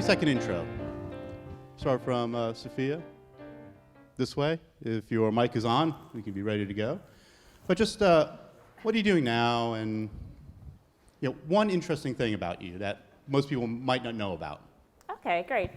30-second intro. Start from Safiyyah, this way. If your mic is on, we can be ready to go. But just, what are you doing now? And one interesting thing about you that most people might not know about. Okay, great.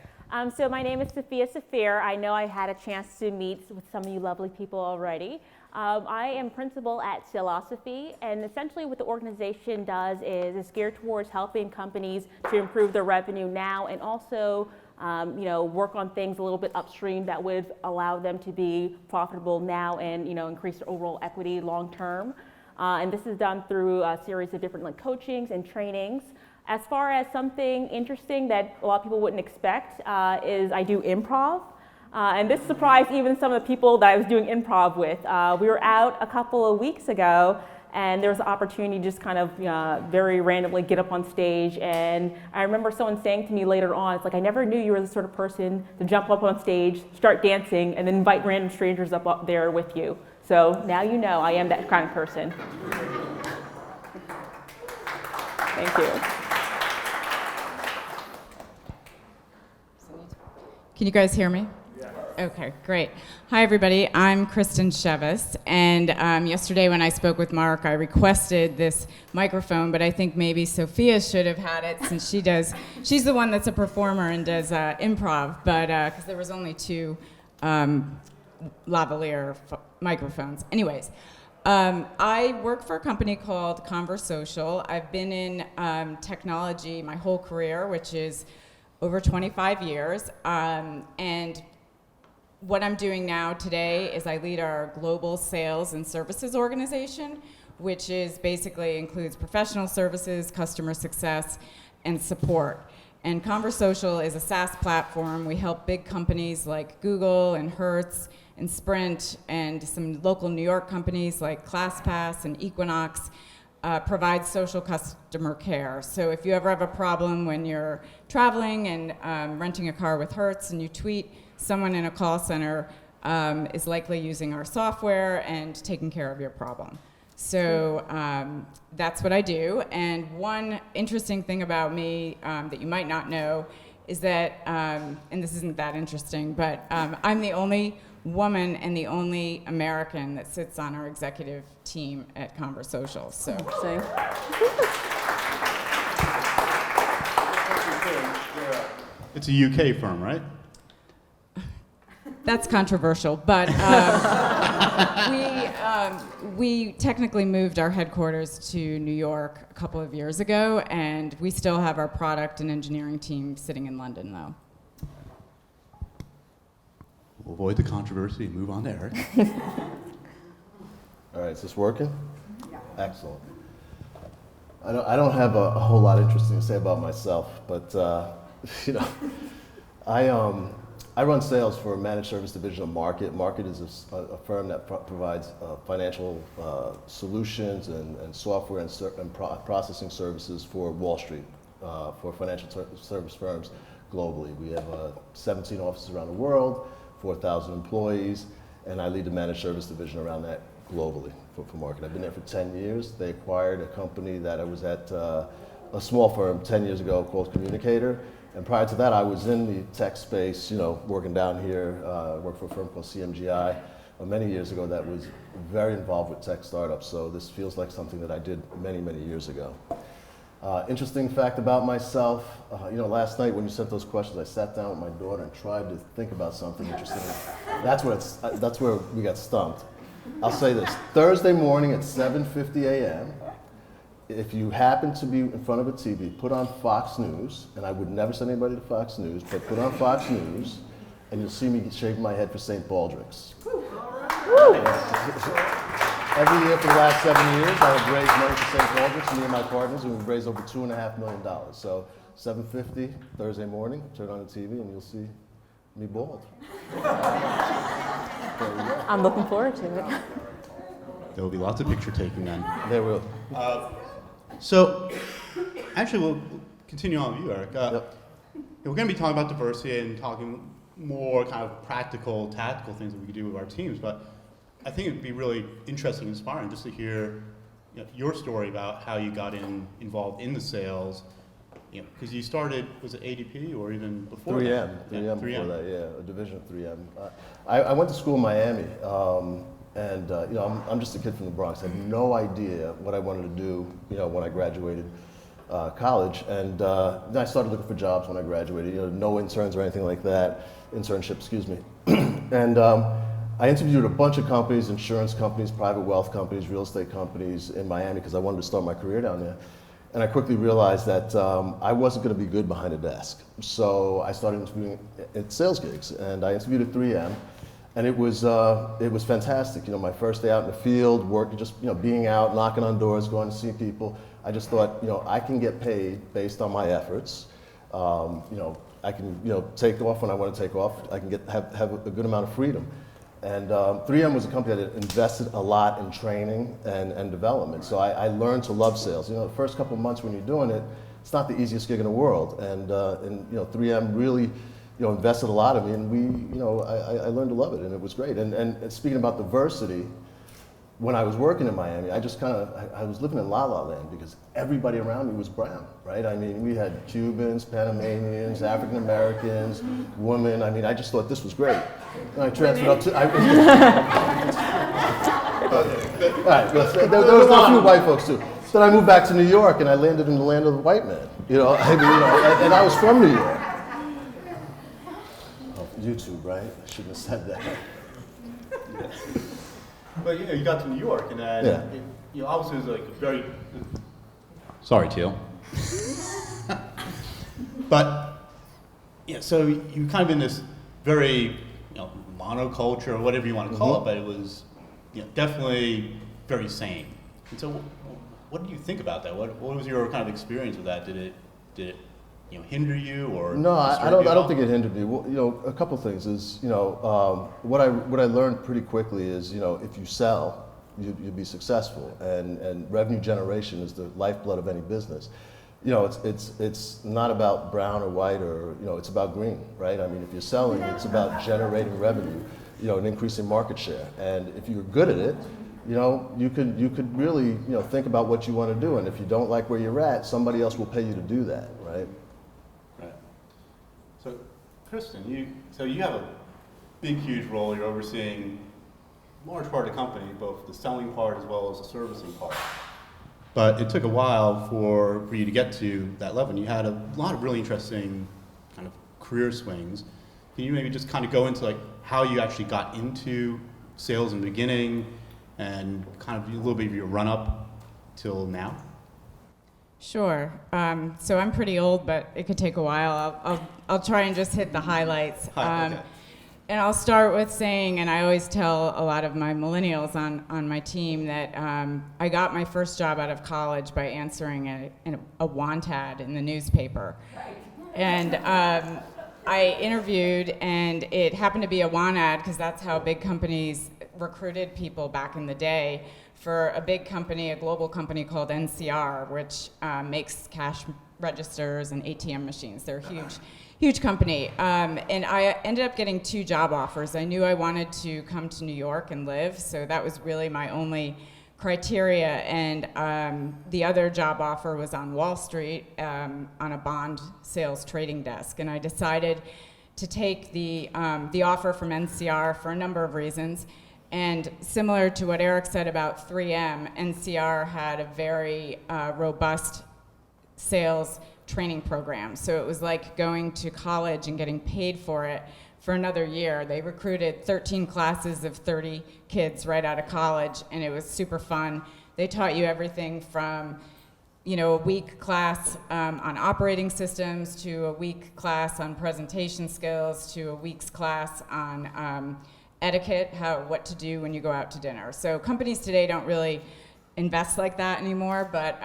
So my name is Safiyyah Saafir. I know I had a chance to meet with some of you lovely people already. I am principal at Saleosophy, and essentially what the organization does is geared towards helping companies to improve their revenue now and also work on things a little bit upstream that would allow them to be profitable now and increase their overall equity long term. And this is done through a series of different coachings and trainings. As far as something interesting that a lot of people wouldn't expect is I do improv. And this surprised even some of the people that I was doing improv with. We were out a couple of weeks ago, and there was an opportunity to just kind of very randomly get up on stage. And I remember someone saying to me later on, it's like, I never knew you were the sort of person to jump up on stage, start dancing, and then invite random strangers up there with you. So now you know I am that kind of person. Thank you. Can you guys hear me? Yeah. Okay, great. Hi, everybody. I'm Kristin Chevis, and yesterday when I spoke with Mark, I requested this microphone, but I think maybe Safiyyah should have had it since she's the one that's a performer and does improv, but because there was only two lavalier microphones. Anyways, I work for a company called Conversocial. I've been in technology my whole career, which is over 25 years, and what I'm doing now today is I lead our global sales and services organization, which is basically includes professional services, customer success, and support. And Conversocial is a SaaS platform. We help big companies like Google and Hertz and Sprint and some local New York companies like ClassPass and Equinox provide social customer care. So if you ever have a problem when you're traveling and renting a car with Hertz and you tweet, someone in a call center is likely using our software and taking care of your problem. So that's what I do. And one interesting thing about me that you might not know is that, and this isn't that interesting, but I'm the only woman and the only American that sits on our executive team at Conversocial. So. It's a UK firm, right? That's controversial, but we technically moved our headquarters to New York a couple of years ago, and we still have our product and engineering team sitting in London, though. We'll avoid the controversy and move on to Eric. All right, is this working? Yeah. Excellent. I don't have a whole lot interesting to say about myself, but I run sales for a managed service division of Markit. Markit is a firm that provides financial solutions and software and processing services for Wall Street, for financial service firms globally. We have 17 offices around the world, 4,000 employees, and I lead the managed service division around that globally for Markit. I've been there for 10 years. They acquired a company that I was at, a small firm 10 years ago called Communicator. And prior to that, I was in the tech space, working down here, worked for a firm called CMGI many years ago that was very involved with tech startups. So this feels like something that I did many, many years ago. Interesting fact about myself, last night when you sent those questions, I sat down with my daughter and tried to think about something interesting. That's where we got stumped. I'll say this, Thursday morning at 7:50 a.m., if you happen to be in front of a TV, put on Fox News, and I would never send anybody to Fox News, but put on Fox News, and you'll see me shaving my head for St. Baldrick's. Every year for the last 7 years, I have raised money for St. Baldrick's, me and my partners, and we've raised over $2.5 million. So 7:50 Thursday morning, turn on the TV, and you'll see me bald. I'm looking forward to it. There will be lots of picture taking then. There will. So, actually, we'll continue on with you, Eric. Yep. We're going to be talking about diversity and talking more kind of practical, tactical things that we can do with our teams, but I think it'd be really interesting and inspiring just to hear your story about how you got involved in the sales because you started, was it ADP or even before 3M, that? 3M Yeah, before that, yeah, a division of 3M. I went to school in Miami, and I'm just a kid from the Bronx. I had no idea what I wanted to do, when I graduated college, and then I started looking for jobs when I graduated. No interns or anything like that, internship, excuse me, and I interviewed a bunch of companies, insurance companies, private wealth companies, real estate companies in Miami because I wanted to start my career down there. And I quickly realized that I wasn't going to be good behind a desk. So I started interviewing at sales gigs, and I interviewed at 3M, and it was fantastic. My first day out in the field, working, just being out, knocking on doors, going to see people. I just thought, I can get paid based on my efforts. I can, take off when I want to take off. I can have a good amount of freedom. And 3M was a company that invested a lot in training and development. So I learned to love sales. The first couple of months when you're doing it, it's not the easiest gig in the world. And 3M really, invested a lot of me, and I learned to love it, and it was great. And speaking about diversity, when I was working in Miami, I was living in La La Land because everybody around me was brown, right? I mean, we had Cubans, Panamanians, African Americans, women. I mean, I just thought this was great. And I transferred up to. All right, there was a few white folks too. Then I moved back to New York, and I landed in the land of the white man. And I was from New York. Oh, YouTube, right? I shouldn't have said that. Yeah. But you got to New York, and then obviously it was like a very. Sorry, Teal. But so you kind of in this very monoculture or whatever you want to call it, but it was definitely very sane. And so, what did you think about that? What was your kind of experience with that? Did it hinder you or? No, I don't think it hindered me. Well, a couple things is what I learned pretty quickly is if you sell, you'll be successful, and revenue generation is the lifeblood of any business. It's not about brown or white or it's about green, right? I mean, if you're selling, it's about generating revenue, and increasing market share. And if you're good at it, you could really think about what you want to do. And if you don't like where you're at, somebody else will pay you to do that, right? Right. So, Kristin, you have a big, huge role. You're overseeing a large part of the company, both the selling part as well as the servicing part. But it took a while for you to get to that level. And you had a lot of really interesting kind of career swings. Can you maybe just kind of go into like how you actually got into sales in the beginning and kind of a little bit of your run up till now? Sure. So I'm pretty old, but it could take a while. I'll try and just hit the highlights. Okay. And I'll start with saying, and I always tell a lot of my millennials on my team that I got my first job out of college by answering a want ad in the newspaper. And I interviewed, and it happened to be a want ad because that's how big companies recruited people back in the day, for a big company, a global company called NCR, which makes cash registers and ATM machines. They're huge company. And I ended up getting 2 job offers. I knew I wanted to come to New York and live, so that was really my only criteria. And the other job offer was on Wall Street on a bond sales trading desk. And I decided to take the offer from NCR for a number of reasons. And similar to what Eric said about 3M, NCR had a very robust sales training program. So it was like going to college and getting paid for it for another year. They recruited 13 classes of 30 kids right out of college, and it was super fun. They taught you everything from a week class on operating systems to a week class on presentation skills to a week's class on etiquette, what to do when you go out to dinner. So companies today don't really invest like that anymore, but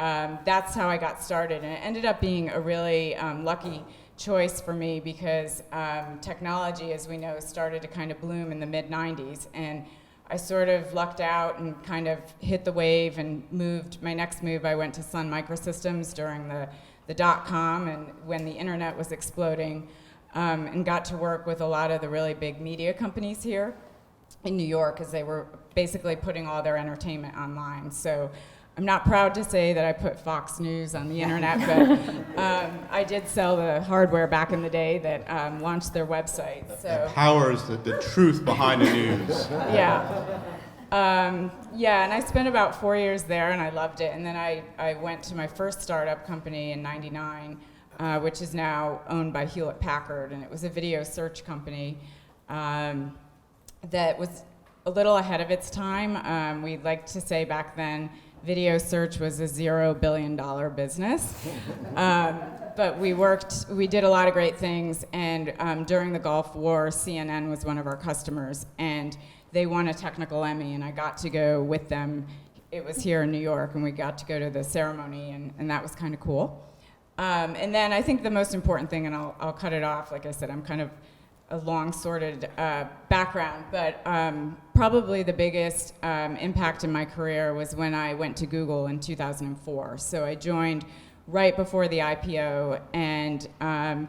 that's how I got started. And it ended up being a really lucky choice for me because technology, as we know, started to kind of bloom in the mid-90s. And I sort of lucked out and kind of hit the wave and moved. My next move, I went to Sun Microsystems during the dot-com and when the internet was exploding, and got to work with a lot of the really big media companies here in New York as they were basically putting all their entertainment online. So I'm not proud to say that I put Fox News on the internet, but I did sell the hardware back in the day that launched their website. So Powers the truth behind the news. yeah. Yeah, and I spent about 4 years there, and I loved it. And then I went to my first startup company in '99, which is now owned by Hewlett Packard, and it was a video search company that was a little ahead of its time. We'd like to say back then, video search was a $0 billion business. But we did a lot of great things, and during the Gulf War, CNN was one of our customers, and they won a technical Emmy, and I got to go with them. It was here in New York, and we got to go to the ceremony, and that was kind of cool. And then I think the most important thing, and I'll cut it off, like I said, I'm kind of a long sorted background, but probably the biggest impact in my career was when I went to Google in 2004. So I joined right before the IPO and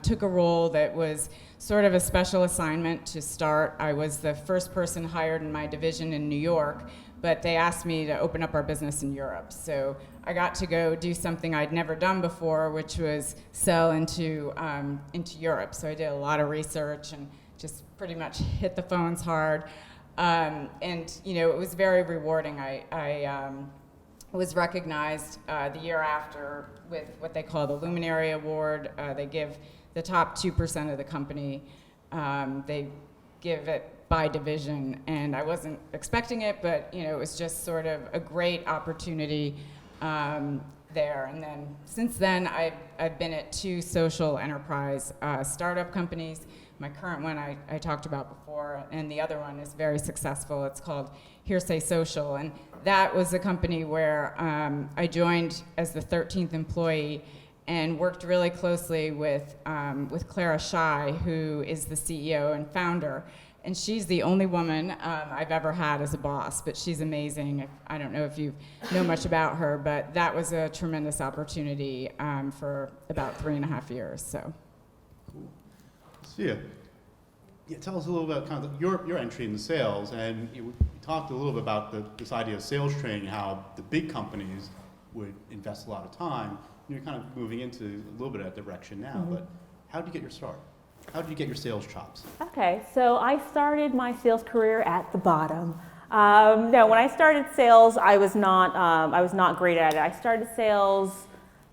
took a role that was sort of a special assignment to start. I was the first person hired in my division in New York, but they asked me to open up our business in Europe. So I got to go do something I'd never done before, which was sell into Europe. So I did a lot of research and just pretty much hit the phones hard. And it was very rewarding. I was recognized the year after with what they call the Luminary Award. They give the top 2% of the company. They give it by division, and I wasn't expecting it, but it was just sort of a great opportunity there. And then since then, I've been at 2 social enterprise startup companies. My current one I talked about before, and the other one is very successful. It's called Hearsay Social, and that was a company where I joined as the 13th employee and worked really closely with Clara Shai, who is the CEO and founder. And she's the only woman I've ever had as a boss, but she's amazing. I don't know if you know much about her, but that was a tremendous opportunity for about 3.5 years. So. Cool. Safiyyah, tell us a little about kind of your entry into sales, and you talked a little bit about this idea of sales training, how the big companies would invest a lot of time. You're kind of moving into a little bit of that direction now, but how did you get your start? How did you get your sales chops? Okay, so I started my sales career at the bottom. No, when I started sales, I was not great at it. I started sales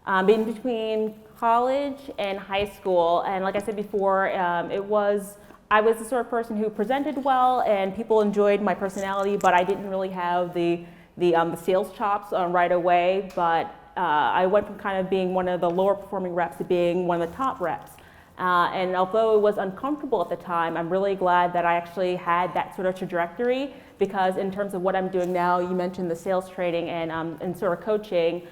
in between college and high school, and like I said before, I was the sort of person who presented well, and people enjoyed my personality, but I didn't really have the sales chops right away. But I went from kind of being one of the lower performing reps to being one of the top reps. And although it was uncomfortable at the time, I'm really glad that I actually had that sort of trajectory, because in terms of what I'm doing now, you mentioned the sales training and sort of coaching,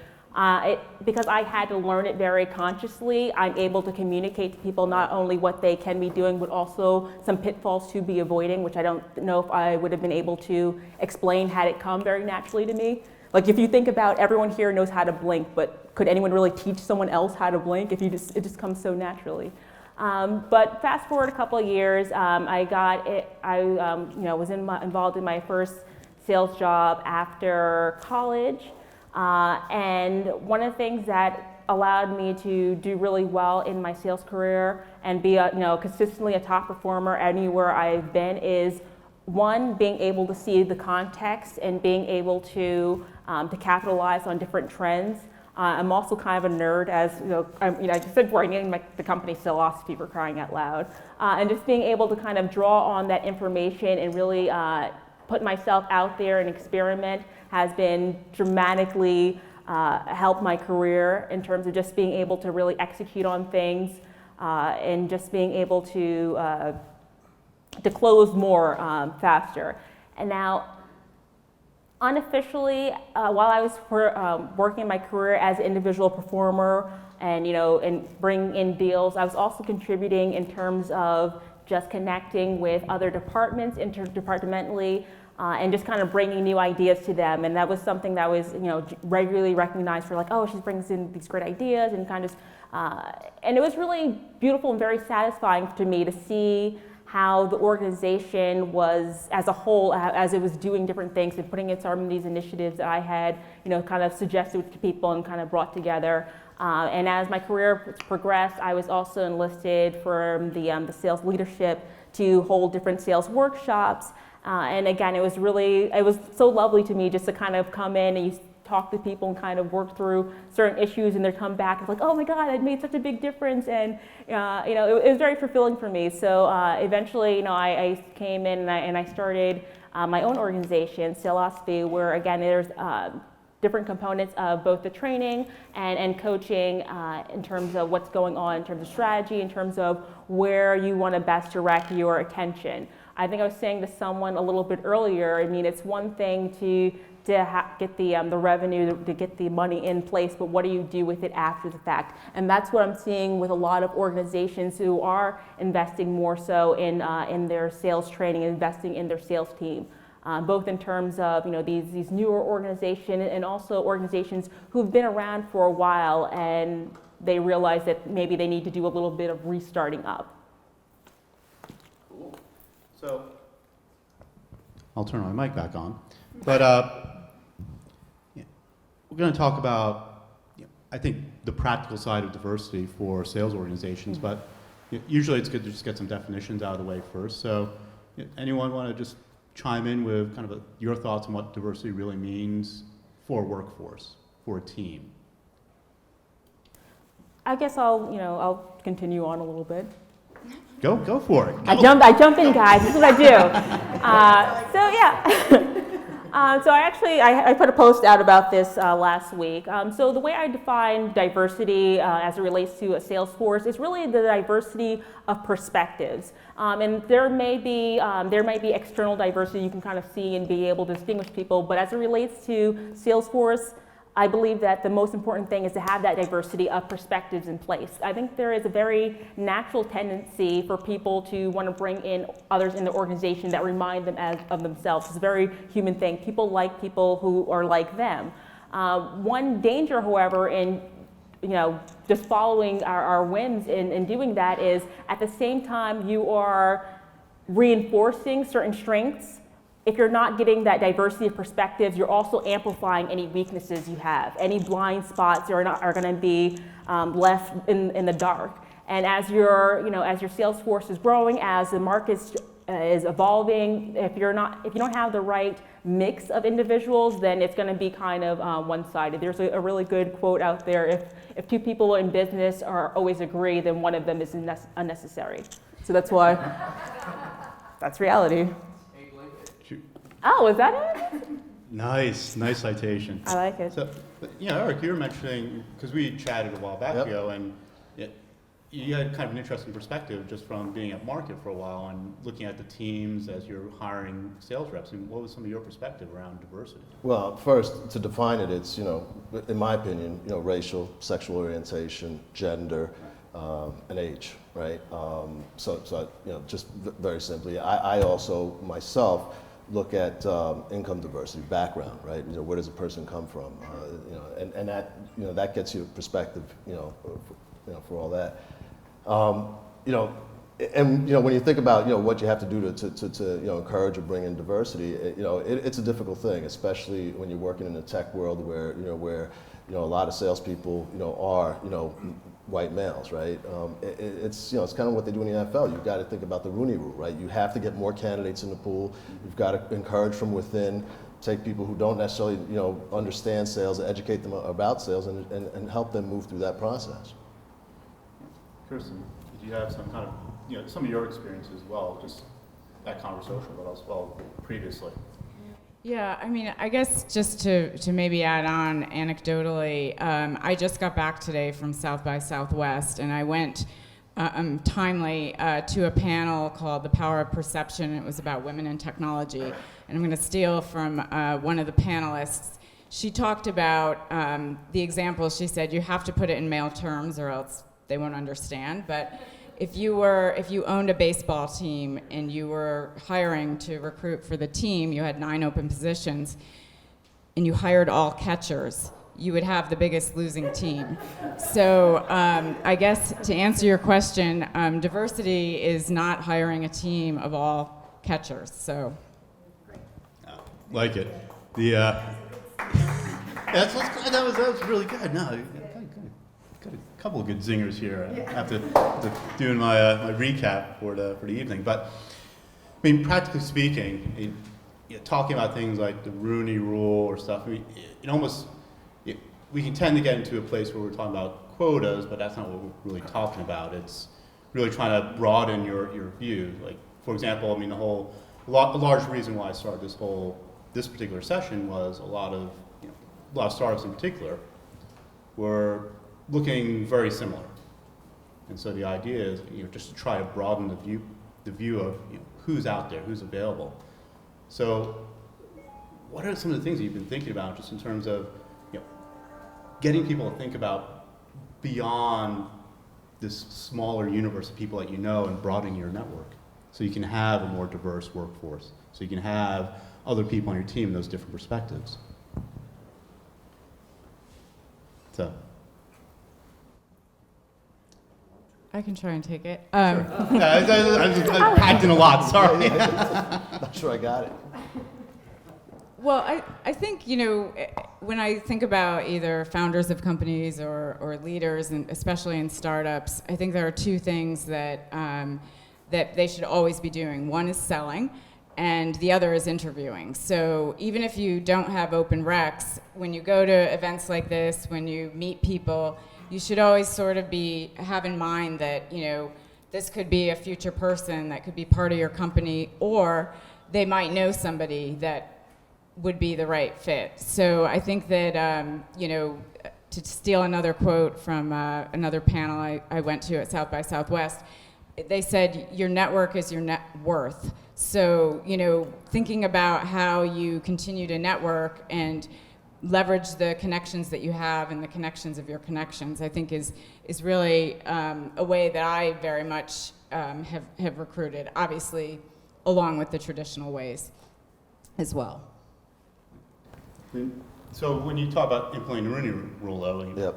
because I had to learn it very consciously, I'm able to communicate to people not only what they can be doing, but also some pitfalls to be avoiding, which I don't know if I would have been able to explain had it come very naturally to me. Like if you think about, everyone here knows how to blink, but could anyone really teach someone else how to blink if it just comes so naturally? But fast forward a couple of years, I was involved in my first sales job after college, and one of the things that allowed me to do really well in my sales career and be consistently a top performer anywhere I've been is, one, being able to see the context and being able to capitalize on different trends. I'm also kind of a nerd, as I just said before, I named the company Saleosophy, for crying out loud. And just being able to kind of draw on that information and really put myself out there and experiment has been dramatically helped my career in terms of just being able to really execute on things and just being able to close more faster. And now, unofficially, while I was working my career as an individual performer and and bringing in deals, I was also contributing in terms of just connecting with other departments interdepartmentally and just kind of bringing new ideas to them. And that was something that was regularly recognized for, like, oh, she brings in these great ideas, and kind of and it was really beautiful and very satisfying to me to see how the organization was as a whole, as it was doing different things and putting in some of these initiatives that I had, kind of suggested to people and kind of brought together. And as my career progressed, I was also enlisted for the sales leadership to hold different sales workshops. And again, it was so lovely to me just to kind of come in and you talk to people and kind of work through certain issues, and they come back and like, oh my God, I made such a big difference, and it was very fulfilling for me. So eventually, I came in and I started my own organization, Saleosophy, where again there's different components of both the training and coaching in terms of what's going on, in terms of strategy, in terms of where you want to best direct your attention. I think I was saying to someone a little bit earlier, I mean, it's one thing to get the revenue, to get the money in place, but what do you do with it after the fact? And that's what I'm seeing with a lot of organizations who are investing more so in their sales training, investing in their sales team. Both in terms of these newer organizations and also organizations who've been around for a while and they realize that maybe they need to do a little bit of restarting up. Cool. So I'll turn my mic back on, but we're going to talk about I think the practical side of diversity for sales organizations, but usually it's good to just get some definitions out of the way first. So anyone want to just chime in with kind of your thoughts on what diversity really means for a workforce, for a team? I guess I'll continue on a little bit. Go for it. Go. I jump in, guys. This is what I do. So yeah. So I put a post out about this last week. So the way I define diversity as it relates to a sales force is really the diversity of perspectives. And there may be external diversity you can kind of see and be able to distinguish people, but as it relates to Salesforce, I believe that the most important thing is to have that diversity of perspectives in place. I think there is a very natural tendency for people to want to bring in others in the organization that remind them of themselves. It's a very human thing. People like people who are like them. One danger, however, in just following our whims in doing that is at the same time you are reinforcing certain strengths. If you're not getting that diversity of perspectives, you're also amplifying any weaknesses you have. Any blind spots are going to be left in the dark. And as your sales force is growing, as the market is evolving, if you don't have the right mix of individuals, then it's going to be kind of one-sided. There's a really good quote out there: if two people in business are always agree, then one of them is unnecessary. So that's why that's reality. Oh, was that it? Nice citation. I like it. So, Eric, you were mentioning, because we chatted a while back ago, and you had kind of an interesting perspective just from being at Markit for a while and looking at the teams as you're hiring sales reps. And what was some of your perspective around diversity? Well, first, to define it, it's, in my opinion, racial, sexual orientation, gender, and age, right? So just very simply, I also, myself, look at income diversity, background, right? Where does a person come from? And that that gets you perspective, for all that. And when you think about what you have to do to encourage or bring in diversity, it's a difficult thing, especially when you're working in the tech world where a lot of salespeople are white males, right? It's kind of what they do in the NFL. You've got to think about the Rooney Rule, right? You have to get more candidates in the pool. You've got to encourage from within, take people who don't necessarily understand sales, educate them about sales, and help them move through that process. Kristin, did you have some kind of some of your experience as well, just at Conversocial, but also previously? Yeah, I mean, I guess just to maybe add on anecdotally, I just got back today from South by Southwest, and I went timely to a panel called The Power of Perception. It was about women in technology, and I'm going to steal from one of the panelists. She talked about the example. She said, you have to put it in male terms or else they won't understand, but if you owned a baseball team and you were hiring to recruit for the team, you had 9 open positions, and you hired all catchers, you would have the biggest losing team. So I guess to answer your question, diversity is not hiring a team of all catchers. So, Like it. That was really good. No, got a couple of good zingers here after doing my recap for the evening. But I mean, practically speaking, talking about things like the Rooney Rule or stuff, we can tend to get into a place where we're talking about quotas, but that's not what we're really talking about. It's really trying to broaden your view. Like, for example, I mean, a large reason why I started this particular session was a lot of startups in particular were looking very similar, and so the idea is just to try to broaden the view of who's out there, who's available. So, what are some of the things that you've been thinking about, just in terms of getting people to think about beyond this smaller universe of people that you know, and broadening your network, so you can have a more diverse workforce, so you can have other people on your team, those different perspectives. So, I can try and take it. sure. I packed in a lot, sorry. Not sure I got it. Well, I think, when I think about either founders of companies or leaders, and especially in startups, I think there are two things that they should always be doing. One is selling, and the other is interviewing. So even if you don't have open recs, when you go to events like this, when you meet people, you should always sort of have in mind that, this could be a future person that could be part of your company, or they might know somebody that would be the right fit. So I think that, to steal another quote from another panel I went to at South by Southwest, they said, your network is your net worth. So, thinking about how you continue to network and leverage the connections that you have and the connections of your connections, I think is really a way that I very much have recruited, obviously, along with the traditional ways as well. So when you talk about implementing the Rooney Rule, though,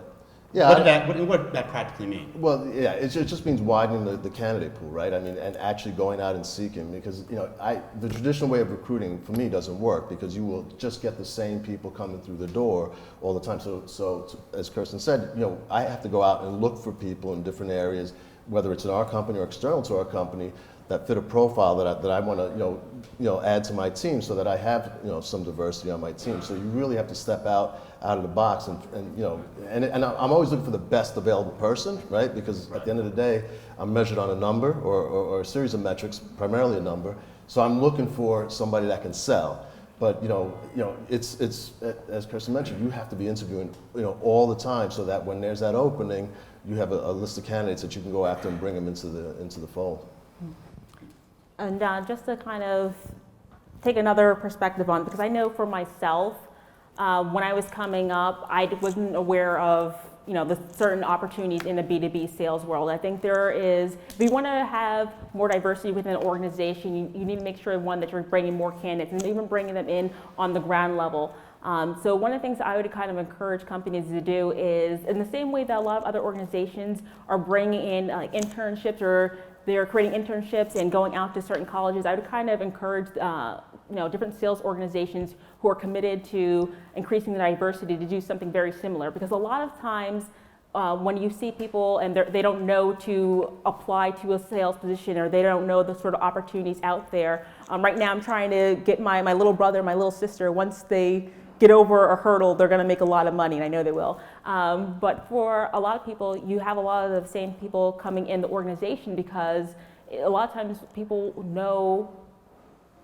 Yep. what did that practically mean? Well, yeah, it just means widening the candidate pool, right? I mean, and actually going out and seeking, because the traditional way of recruiting for me doesn't work, because you will just get the same people coming through the door all the time. So as Kristin said, I have to go out and look for people in different areas, whether it's in our company or external to our company, that fit a profile that I want to add to my team, so that I have some diversity on my team. So you really have to step out of the box, and I'm always looking for the best available person, right? Because at the end of the day, I'm measured on a number or a series of metrics, primarily a number. So I'm looking for somebody that can sell. But it's as Kristin mentioned, you have to be interviewing all the time, so that when there's that opening, you have a list of candidates that you can go after and bring them into the fold. And just to kind of take another perspective on, because I know for myself, when I was coming up, I wasn't aware of the certain opportunities in the B2B sales world. I think if you want to have more diversity within an organization, you need to make sure, one, that you're bringing more candidates and even bringing them in on the ground level. So one of the things I would kind of encourage companies to do is, in the same way that a lot of other organizations are bringing in internships, or they're creating internships and going out to certain colleges, I would kind of encourage different sales organizations who are committed to increasing the diversity to do something very similar. Because a lot of times when you see people and they don't know to apply to a sales position, or they don't know the sort of opportunities out there. Right now I'm trying to get my little brother, my little sister, once they get over a hurdle, they're going to make a lot of money, and I know they will. But for a lot of people, you have a lot of the same people coming in the organization, because a lot of times people know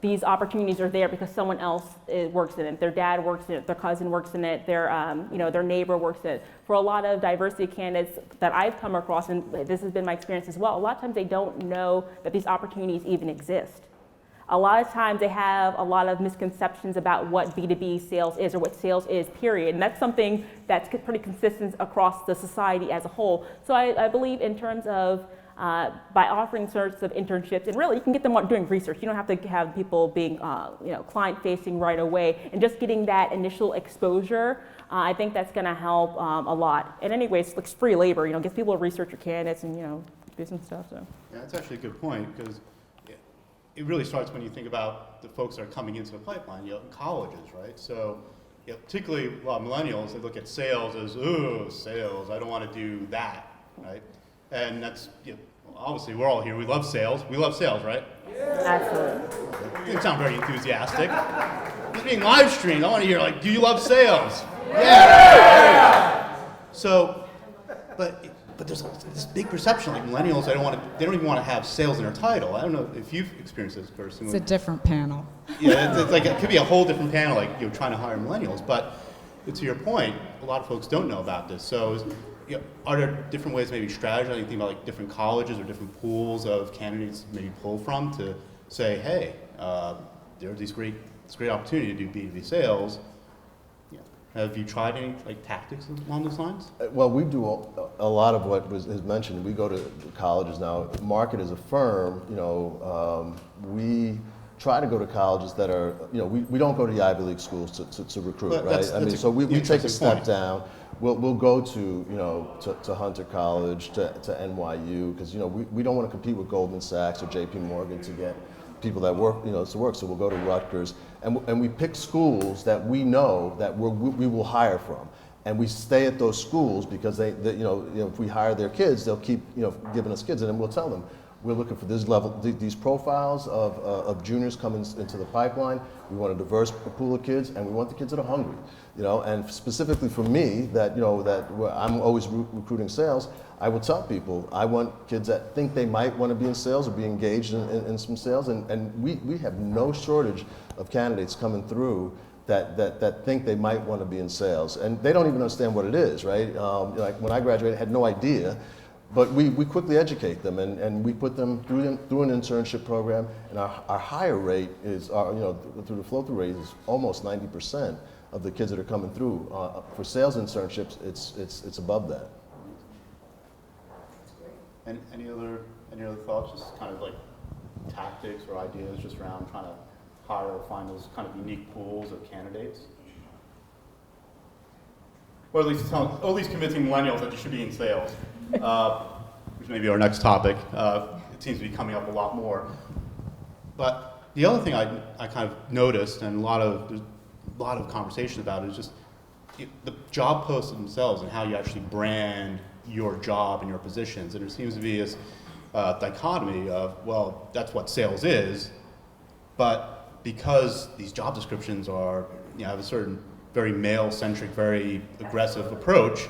these opportunities are there because someone else works in it. Their dad works in it, their cousin works in it, their neighbor works in it. For a lot of diversity candidates that I've come across, and this has been my experience as well, a lot of times they don't know that these opportunities even exist. A lot of times they have a lot of misconceptions about what B2B sales is, or what sales is, period. And that's something that's pretty consistent across the society as a whole. So I believe, in terms of by offering sorts of internships, and really you can get them doing research. You don't have to have people being client-facing right away, and just getting that initial exposure, I think that's going to help a lot. And anyways, it's free labor, gets people to research your candidates and do some stuff. So Yeah, that's actually a good point, because it really starts when you think about the folks that are coming into the pipeline, colleges, right? So particularly a lot of millennials, they look at sales as, ooh, sales, I don't want to do that, right? And that's, obviously we're all here, we love sales, right? absolutely. You didn't sound very enthusiastic. It's being live streamed, I want to hear, do you love sales? Yeah! So, but there's this big perception, millennials, they don't even want to have sales in their title. I don't know if you've experienced this person. It's a different panel. Yeah, it's it could be a whole different panel, trying to hire millennials. But to your point, a lot of folks don't know about this. So, are there different ways, maybe strategy? You think about different colleges or different pools of candidates to maybe pull from to say, hey, there's this great opportunity to do B2B sales. Have you tried any tactics along those lines? Well, we do a lot of what is mentioned. We go to colleges now. Markit is a firm. We try to go to colleges that are. We don't go to the Ivy League schools to recruit, But right? So we take a step point. down. We'll go to Hunter College, to NYU, because we don't want to compete with Goldman Sachs or J.P. Morgan to get people that work, to work. So we'll go to Rutgers, and we pick schools that we know that we will hire from, and we stay at those schools because they if we hire their kids, they'll keep giving us kids, and then we'll tell them we're looking for this level, these profiles of juniors coming into the pipeline. We want a diverse pool of kids, and we want the kids that are hungry, And specifically for me, that I'm always recruiting sales. I will tell people I want kids that think they might want to be in sales or be engaged in some sales, and we have no shortage of candidates coming through that think they might want to be in sales, and they don't even understand what it is, right? When I graduated, I had no idea, but we quickly educate them, and we put them through an internship program, and our hire rate is, through the flow-through rate is almost 90% of the kids that are coming through. For sales internships, it's above that. And any other thoughts? Just kind of tactics or ideas just around trying to hire or find those kind of unique pools of candidates? Or at least convincing millennials that you should be in sales, which may be our next topic. It seems to be coming up a lot more. But the other thing I kind of noticed, and there's a lot of conversation about it, is just the job posts themselves and how you actually brand your job and your positions. And there seems to be this dichotomy of, well, that's what sales is, but because these job descriptions are, have a certain very male-centric, very aggressive approach,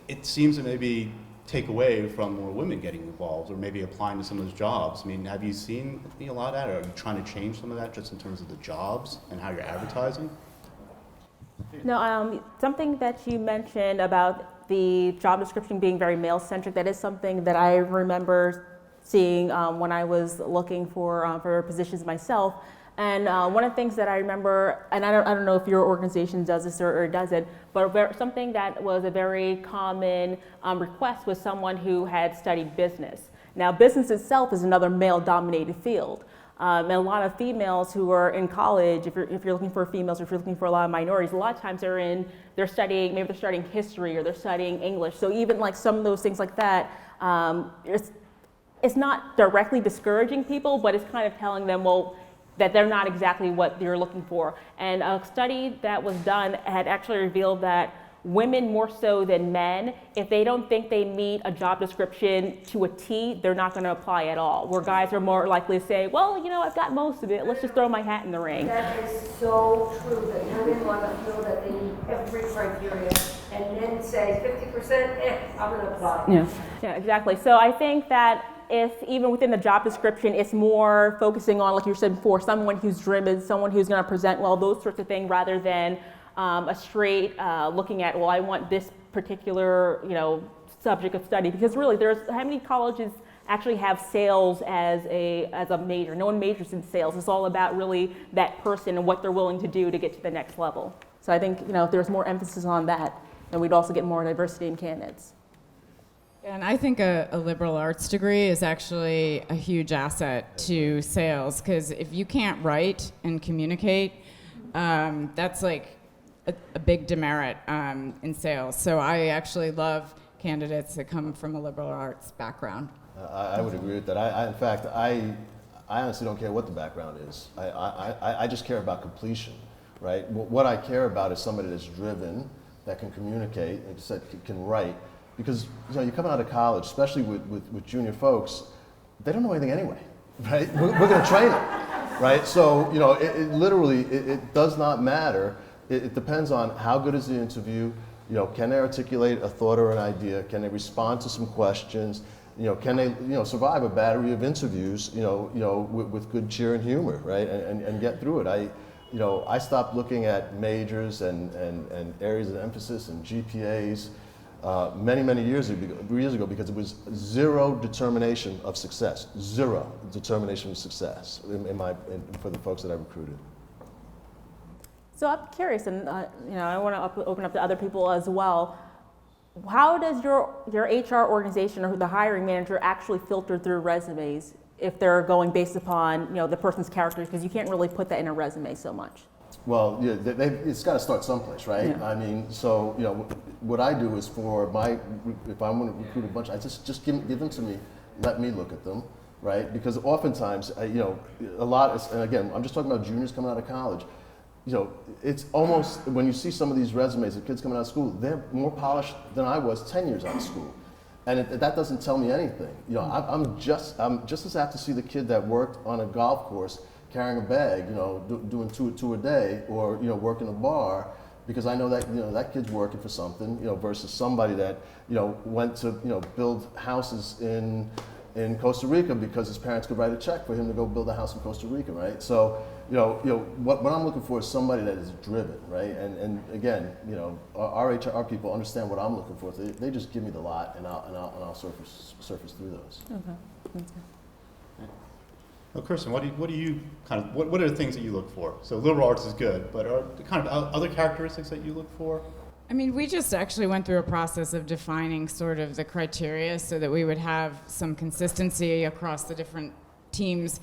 it seems to maybe take away from more women getting involved or maybe applying to some of those jobs. I mean, have you seen a lot of that, or are you trying to change some of that just in terms of the jobs and how you're advertising? No, something that you mentioned about the job description being very male-centric, that is something that I remember seeing when I was looking for positions myself. And one of the things that I remember, and I don't know if your organization does this or doesn't, but something that was a very common request was someone who had studied business. Now, business itself is another male-dominated field. And a lot of females who are in college, if you're looking for females, or if you're looking for a lot of minorities, a lot of times they're studying history, or they're studying English. So even some of those things like that, it's not directly discouraging people, but it's kind of telling them, well, that they're not exactly what you're looking for. And a study that was done had actually revealed that women more so than men, if they don't think they meet a job description to a T, they're not going to apply at all. Where guys are more likely to say, well, I've got most of it, let's just throw my hat in the ring. That is so true, that women want to feel that they meet every criteria, and then say 50%, I'm going to apply. Yeah, exactly. So I think that if even within the job description, it's more focusing on, like you said before, someone who's driven, someone who's going to present well, those sorts of things, rather than a straight looking at, well, I want this particular, subject of study. Because really, how many colleges actually have sales as a major? No one majors in sales. It's all about really that person and what they're willing to do to get to the next level. So I think, if there's more emphasis on that, then we'd also get more diversity in candidates. And I think a liberal arts degree is actually a huge asset to sales, because if you can't write and communicate, that's like a big demerit in sales. So I actually love candidates that come from a liberal arts background. I would agree with that. In fact, I honestly don't care what the background is. I just care about completion, right? What I care about is somebody that's driven, that can communicate, and can write. Because you're coming out of college, especially with junior folks, they don't know anything anyway, right? We're going to train them, right? So it literally does not matter. It depends on how good is the interview. Can they articulate a thought or an idea? Can they respond to some questions? Can they survive a battery of interviews? With good cheer and humor, right? And get through it. I stopped looking at majors and areas of emphasis and GPAs. Many years ago, because it was zero determination of success. Zero determination of success for the folks that I recruited. So I'm curious, and I want to open up to other people as well. How does your HR organization or the hiring manager actually filter through resumes if they're going based upon the person's character? Because you can't really put that in a resume so much. Well, yeah, it's got to start someplace, right? Yeah. I mean, so what I do is if I'm going to recruit a bunch, I just give them to me, let me look at them, right? Because oftentimes, a lot, and again, I'm just talking about juniors coming out of college. It's almost, when you see some of these resumes of kids coming out of school, they're more polished than I was 10 years out of school. And that doesn't tell me anything. I'm just as apt to see the kid that worked on a golf course carrying a bag, doing two a day, or working a bar, because I know that that kid's working for something, versus somebody that went to build houses in Costa Rica because his parents could write a check for him to go build a house in Costa Rica, right? So what I'm looking for is somebody that is driven, right? And again, our HR people understand what I'm looking for. They just give me the lot, and I'll surface through those. Okay. Well, Kristin, what are the things that you look for? So liberal arts is good, but are the kind of other characteristics that you look for? I mean, we just actually went through a process of defining sort of the criteria so that we would have some consistency across the different teams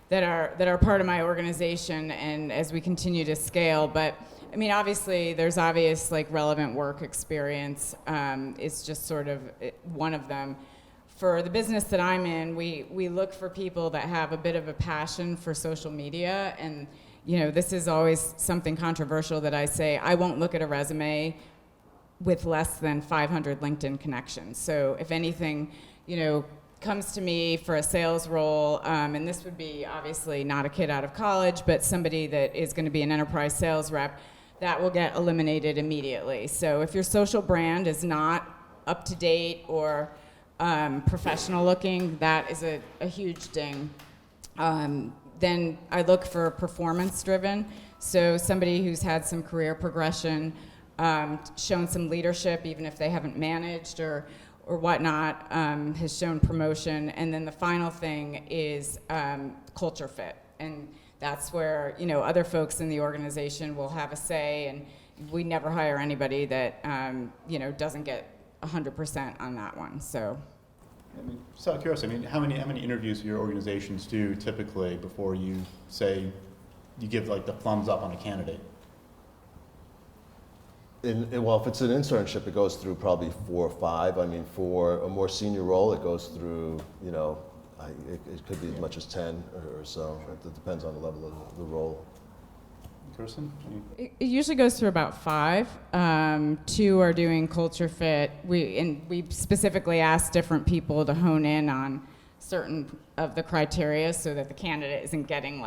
that are part of my organization, and as we continue to scale. But I mean, obviously, there's obvious relevant work experience. It's just sort of one of them. For the business that I'm in, we look for people that have a bit of a passion for social media, and this is always something controversial that I say. I won't look at a resume with less than 500 LinkedIn connections. So if anything, comes to me for a sales role, and this would be obviously not a kid out of college, but somebody that is going to be an enterprise sales rep, that will get eliminated immediately. So if your social brand is not up to date or professional looking, that is a huge ding. Then I look for performance driven. So somebody who's had some career progression, shown some leadership, even if they haven't managed or whatnot, has shown promotion. And then the final thing is culture fit. And that's where, other folks in the organization will have a say, and we never hire anybody that, doesn't get 100% on that one. So, Just out of curiosity, how many interviews do your organizations do typically before you say you give the thumbs up on a candidate? Well, if it's an internship, it goes through probably 4 or 5. I mean, for a more senior role, it goes through, it could be as much as 10 or so. It depends on the level of the role. Kristin? it usually goes through about 5. 2 are doing culture fit. We specifically ask different people to hone in on certain of the criteria so that the candidate isn't getting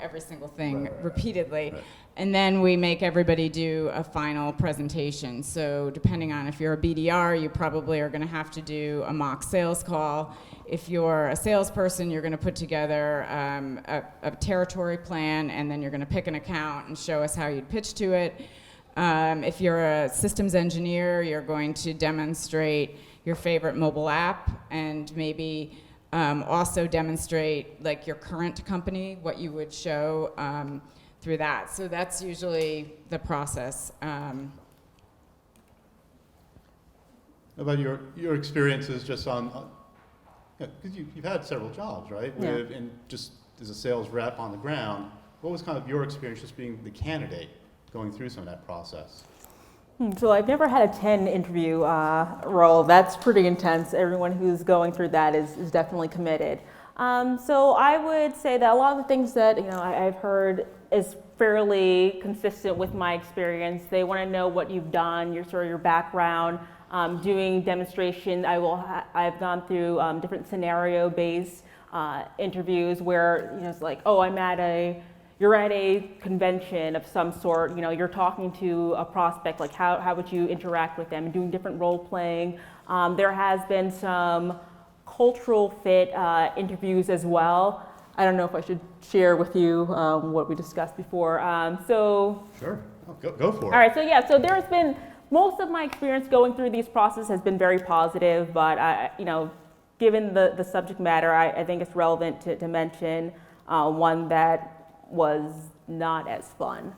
every single thing repeatedly. Right. And then we make everybody do a final presentation. So depending on if you're a BDR, you probably are going to have to do a mock sales call. If you're a salesperson, you're going to put together a territory plan, and then you're going to pick an account and show us how you'd pitch to it. If you're a systems engineer, you're going to demonstrate your favorite mobile app, and maybe also demonstrate your current company, what you would show through that. So that's usually the process. about your experiences just on, because you've had several jobs, right? Yeah. And just as a sales rep on the ground, what was kind of your experience just being the candidate going through some of that process? So I've never had a 10 interview role. That's pretty intense. Everyone who's going through that is definitely committed. So I would say that a lot of the things that I've heard is fairly consistent with my experience. They want to know what you've done, your background, doing demonstrations. I've gone through different scenario-based interviews where it's like, oh, you're at a convention of some sort, you're talking to a prospect, like how would you interact with them, and doing different role playing. There has been some cultural fit interviews as well. I don't know if I should share with you what we discussed before. Sure, go for it. All right, so there's been, most of my experience going through these processes has been very positive, but given the subject matter, I think it's relevant to mention one that was not as fun.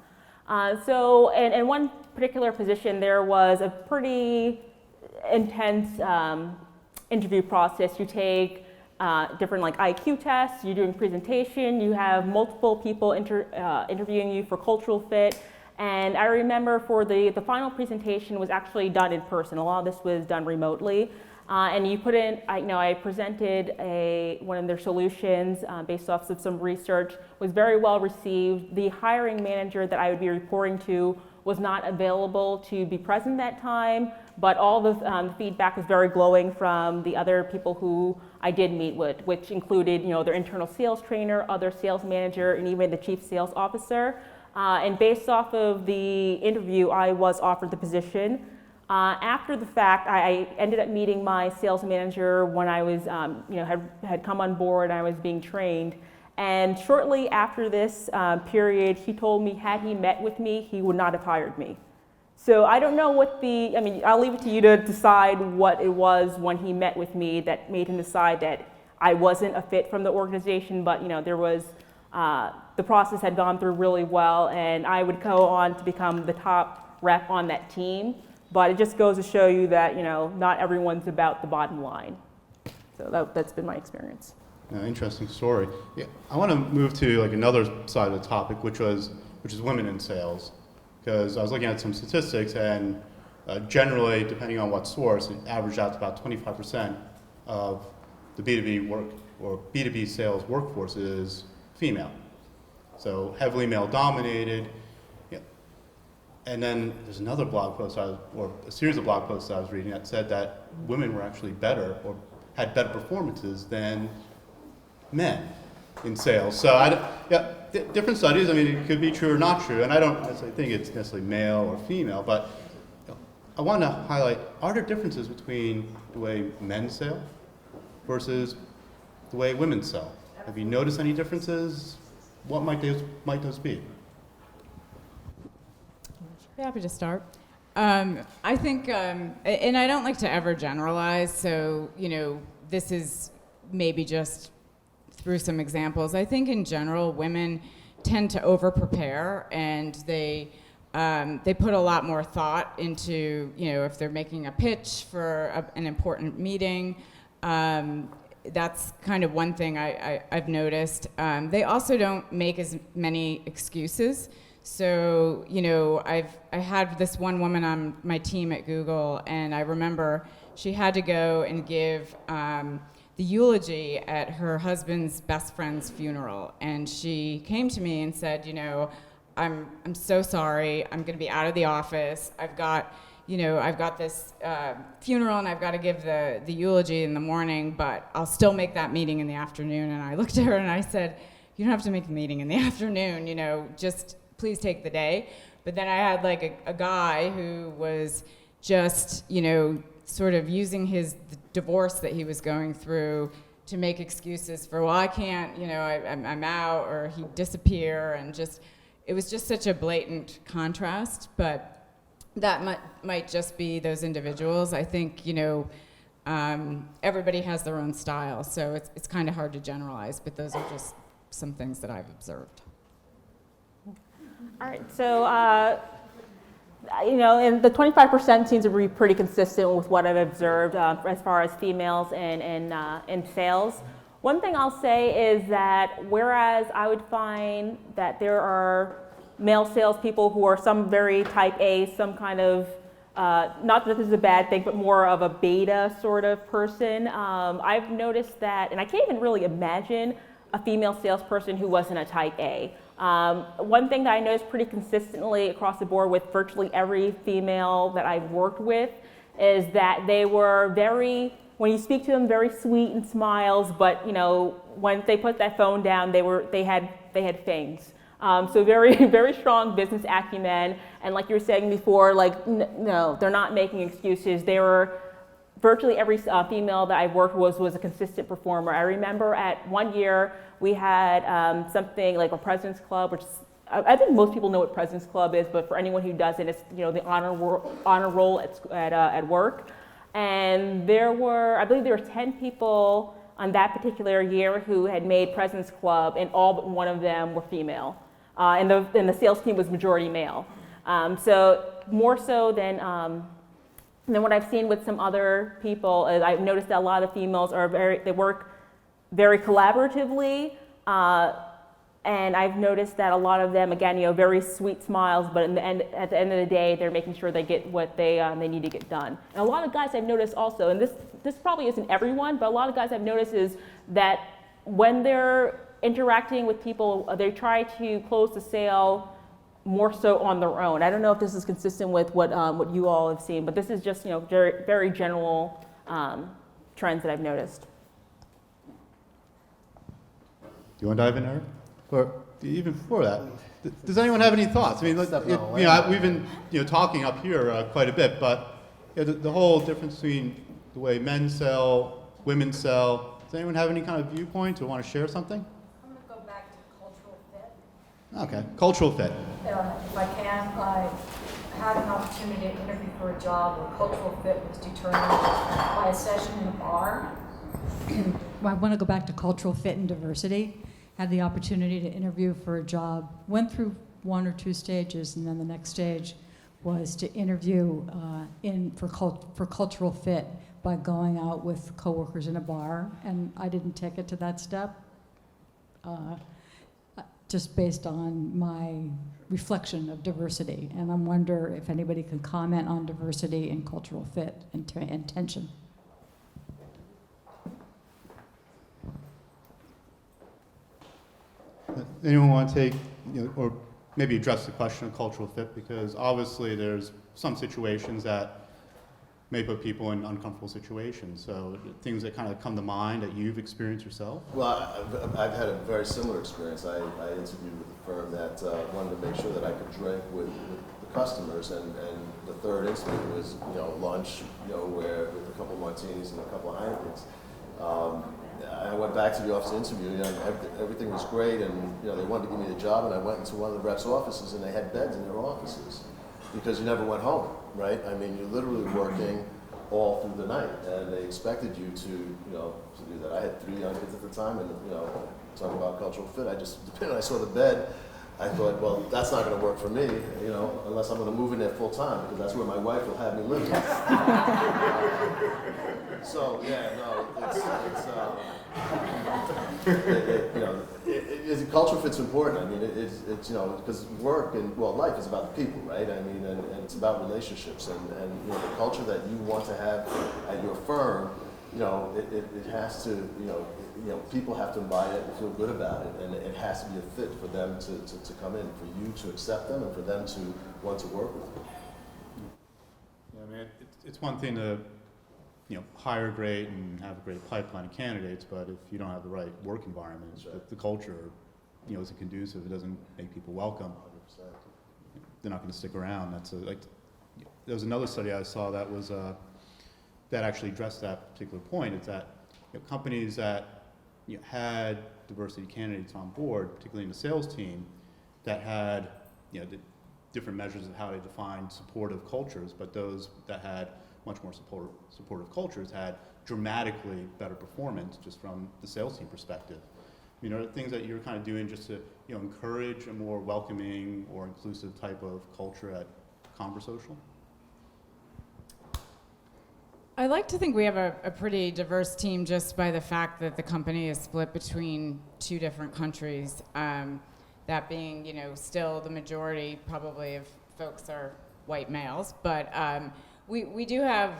So in one particular position, there was a pretty intense interview process. You take different IQ tests, you're doing presentation, you have multiple people interviewing you for cultural fit. And I remember for the final presentation was actually done in person. A lot of this was done remotely. And you put in, I presented one of their solutions based off of some research, was very well received. The hiring manager that I would be reporting to was not available to be present that time, but all the feedback was very glowing from the other people who I did meet with, which included, their internal sales trainer, other sales manager, and even the chief sales officer. And based off of the interview, I was offered the position. After the fact, I ended up meeting my sales manager when I was, had come on board and I was being trained. And shortly after this period, he told me had he met with me, he would not have hired me. So I don't know I'll leave it to you to decide what it was when he met with me that made him decide that I wasn't a fit from the organization, but there was, the process had gone through really well, and I would go on to become the top rep on that team. But it just goes to show you that, not everyone's about the bottom line. So that's been my experience. Interesting story. Yeah, I want to move to another side of the topic, which is women in sales, because I was looking at some statistics, and generally, depending on what source, it averaged out to about 25% of the B2B work or B2B sales workforce is female. So heavily male dominated. And then there's another blog post, or a series of blog posts I was reading that said that women were actually better or had better performances than men in sales. So different studies. It could be true or not true, and I don't necessarily think it's necessarily male or female. But I want to highlight: are there differences between the way men sell versus the way women sell? Have you noticed any differences? What might those be? Happy to start. I think, and I don't like to ever generalize, so, this is maybe just through some examples. I think in general, women tend to over-prepare, and they put a lot more thought into, if they're making a pitch for an important meeting. That's kind of one thing I've noticed. They also don't make as many excuses. So, I had this one woman on my team at Google, and I remember she had to go and give the eulogy at her husband's best friend's funeral. And she came to me and said, I'm so sorry, I'm gonna be out of the office. I've got this funeral and I've got to give the eulogy in the morning, but I'll still make that meeting in the afternoon. And I looked at her and I said, you don't have to make the meeting in the afternoon, just please take the day. But then I had a guy who was just, sort of using the divorce that he was going through to make excuses for, well, I can't, I'm out, or he'd disappear, and it was just such a blatant contrast. But that might just be those individuals. I think, everybody has their own style, so it's kind of hard to generalize, but those are just some things that I've observed. All right, so and the 25% seems to be pretty consistent with what I've observed as far as females in sales. One thing I'll say is that whereas I would find that there are male salespeople who are some very type A, some kind of, not that this is a bad thing, but more of a beta sort of person, I've noticed that, and I can't even really imagine a female salesperson who wasn't a type A. One thing that I noticed pretty consistently across the board with virtually every female that I've worked with is that they were very, when you speak to them, very sweet and smiles, but when they put that phone down, they had fangs. So very strong business acumen, and like you were saying before, like no, they're not making excuses. They were virtually every female that I worked with was a consistent performer. I remember at one year we had something like a President's Club, which I think most people know what President's Club is, but for anyone who doesn't, it's the honor roll at work. And I believe there were 10 people on that particular year who had made President's Club, and all but one of them were female. And the sales team was majority male. So more so than what I've seen with some other people, is I've noticed that a lot of the females they work very collaboratively. And I've noticed that a lot of them, again, very sweet smiles, but at the end of the day, they're making sure they get what they need to get done. And a lot of guys I've noticed also, and this probably isn't everyone, but a lot of guys I've noticed is that when they're interacting with people, they try to close the sale more so on their own. I don't know if this is consistent with what you all have seen, but this is just very, very general trends that I've noticed. Do you want to dive in, Eric? Or even before that, does anyone have any thoughts? I mean, we've been talking up here quite a bit, but the whole difference between the way men sell, women sell. Does anyone have any kind of viewpoint or want to share something? I'm going to go back to cultural fit. Okay, cultural fit. If I can, I had an opportunity to interview for a job where cultural fit was determined by a session in a bar. I want to go back to cultural fit and diversity. Had the opportunity to interview for a job, went through 1 or 2 stages, and then the next stage was to interview for cultural fit by going out with coworkers in a bar, and I didn't take it to that step, just based on my reflection of diversity. And I wonder if anybody can comment on diversity and cultural fit and tension. Anyone want to take, or maybe address the question of cultural fit? Because obviously there's some situations that may put people in uncomfortable situations. So things that kind of come to mind that you've experienced yourself? Well, I've had a very similar experience. I interviewed with a firm that wanted to make sure that I could drink with the customers, and the third incident was lunch, where with a couple of martinis and a couple of Heinekens. I went back to the office interview, everything was great, and they wanted to give me the job, and I went into one of the reps' offices, and they had beds in their offices because you never went home, right? I mean, you're literally working all through the night, and they expected you to do that. I had 3 young kids at the time, and talking about cultural fit, when I saw the bed, I thought, well, that's not going to work for me, unless I'm going to move in there full time, because that's where my wife will have me live. So yeah, no, culture fit's important. I mean, it's because work and life is about the people, right? I mean, and it's about relationships, and the culture that you want to have at your firm, it has to, people have to buy it and feel good about it, and it has to be a fit for them to come in, for you to accept them, and for them to want to work with you. Yeah, I mean, it's one thing to hire great and have a great pipeline of candidates, but if you don't have the right work environment, if the culture, isn't conducive, it doesn't make people welcome, 100%. they're not going to stick around. There was another study I saw that was that actually addressed that particular point. Is that companies that had diversity candidates on board, particularly in the sales team, that had the different measures of how they define supportive cultures, but those that had much more supportive cultures had dramatically better performance just from the sales team perspective. Things that you're kind of doing just to encourage a more welcoming or inclusive type of culture at Conversocial? I like to think we have a pretty diverse team just by the fact that the company is split between 2 different countries. That being, still the majority probably of folks are white males, but we do have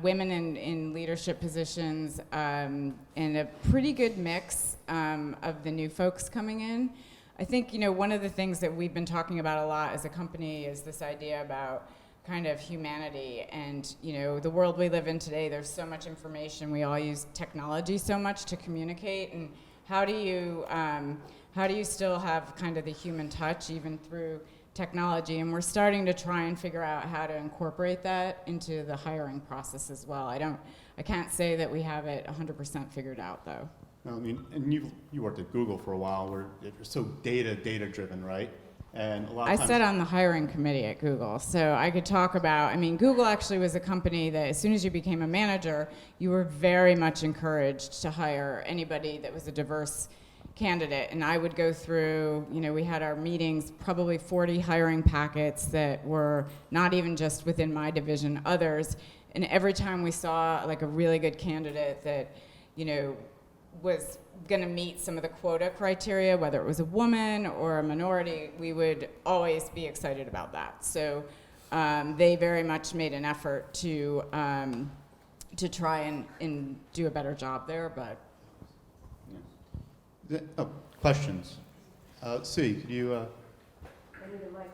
women in leadership positions and a pretty good mix of the new folks coming in. I think, one of the things that we've been talking about a lot as a company is this idea about kind of humanity and, the world we live in today, there's so much information. We all use technology so much to communicate, and how do you still have kind of the human touch even through technology? And we're starting to try and figure out how to incorporate that into the hiring process as well. I can't say that we have it 100% figured out though. No, I mean, and you worked at Google for a while where it's so data driven, right? And a lot of times, I sat on the hiring committee at Google, so I could talk about, Google actually was a company that as soon as you became a manager, you were very much encouraged to hire anybody that was a diverse candidate. And I would go through, we had our meetings, probably 40 hiring packets that were not even just within my division, others. And every time we saw like a really good candidate that, was going to meet some of the quota criteria, whether it was a woman or a minority, we would always be excited about that. So they very much made an effort to try and do a better job there, but. Oh, questions? Sue, could you? I need a mic.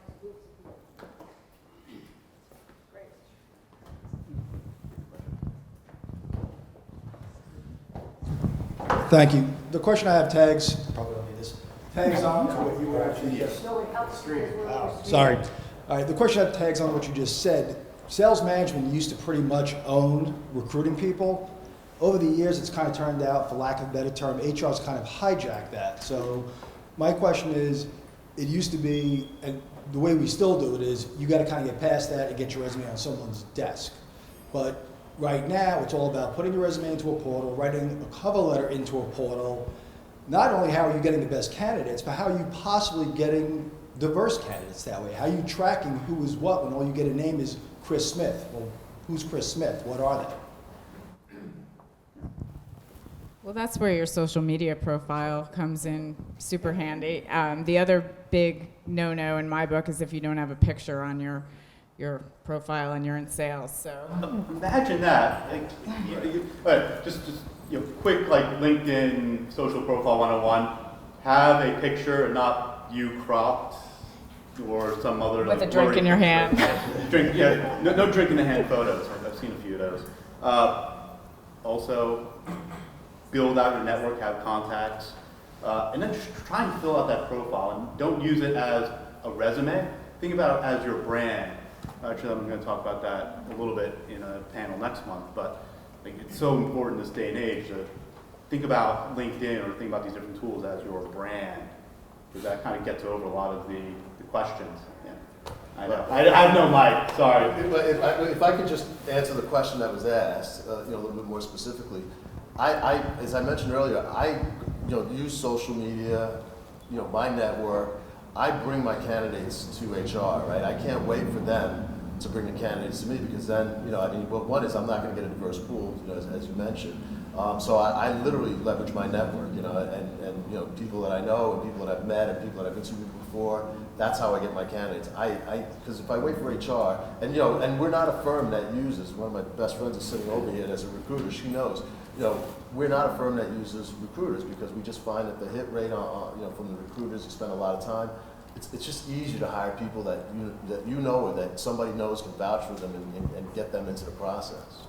Thank you. The question I have tags, probably don't need this, tags on to what you were actually just. No, it helps. Sorry. All right, the question I have tags on what you just said. Sales management used to pretty much own recruiting people. Over the years, it's kind of turned out, for lack of a better term, HR's kind of hijacked that. So my question is, it used to be, and the way we still do it is, you got to kind of get past that and get your resume on someone's desk. But right now, it's all about putting your resume into a portal, writing a cover letter into a portal. Not only how are you getting the best candidates, but how are you possibly getting diverse candidates that way? How are you tracking who is what when all you get a name is Chris Smith? Well, who's Chris Smith? What are they? Well, that's where your social media profile comes in super handy. The other big no-no in my book is if you don't have a picture on your profile and you're in sales. So Imagine that. Like, all right, just quick like LinkedIn social profile 101. Have a picture and not you cropped or some other with like, a drink in your hand. Drink, yeah, no drink in the hand photos. I've seen a few of those. Also, build out your network, have contacts, and then just try and fill out that profile. And don't use it as a resume. Think about it as your brand. Actually, I'm going to talk about that a little bit in a panel next month. But I think it's so important in this day and age to think about LinkedIn or think about these different tools as your brand, because that kind of gets over a lot of the questions. Yeah. I know. I have no mic. Sorry. If I could just answer the question that was asked, a little bit more specifically. As I mentioned earlier, I use social media, my network. I bring my candidates to HR, right? I can't wait for them to bring the candidates to me, because then, one is I'm not going to get a diverse pool, as you mentioned. So I literally leverage my network, and people that I know and people that I've met and people that I've interviewed before. That's how I get my candidates. Because if I wait for HR, and we're not a firm that uses. One of my best friends is sitting over here as a recruiter. She knows. We're not a firm that uses recruiters, because we just find that the hit rate from the recruiters, you spend a lot of time. It's just easier to hire people that or that somebody knows can vouch for them and get them into the process.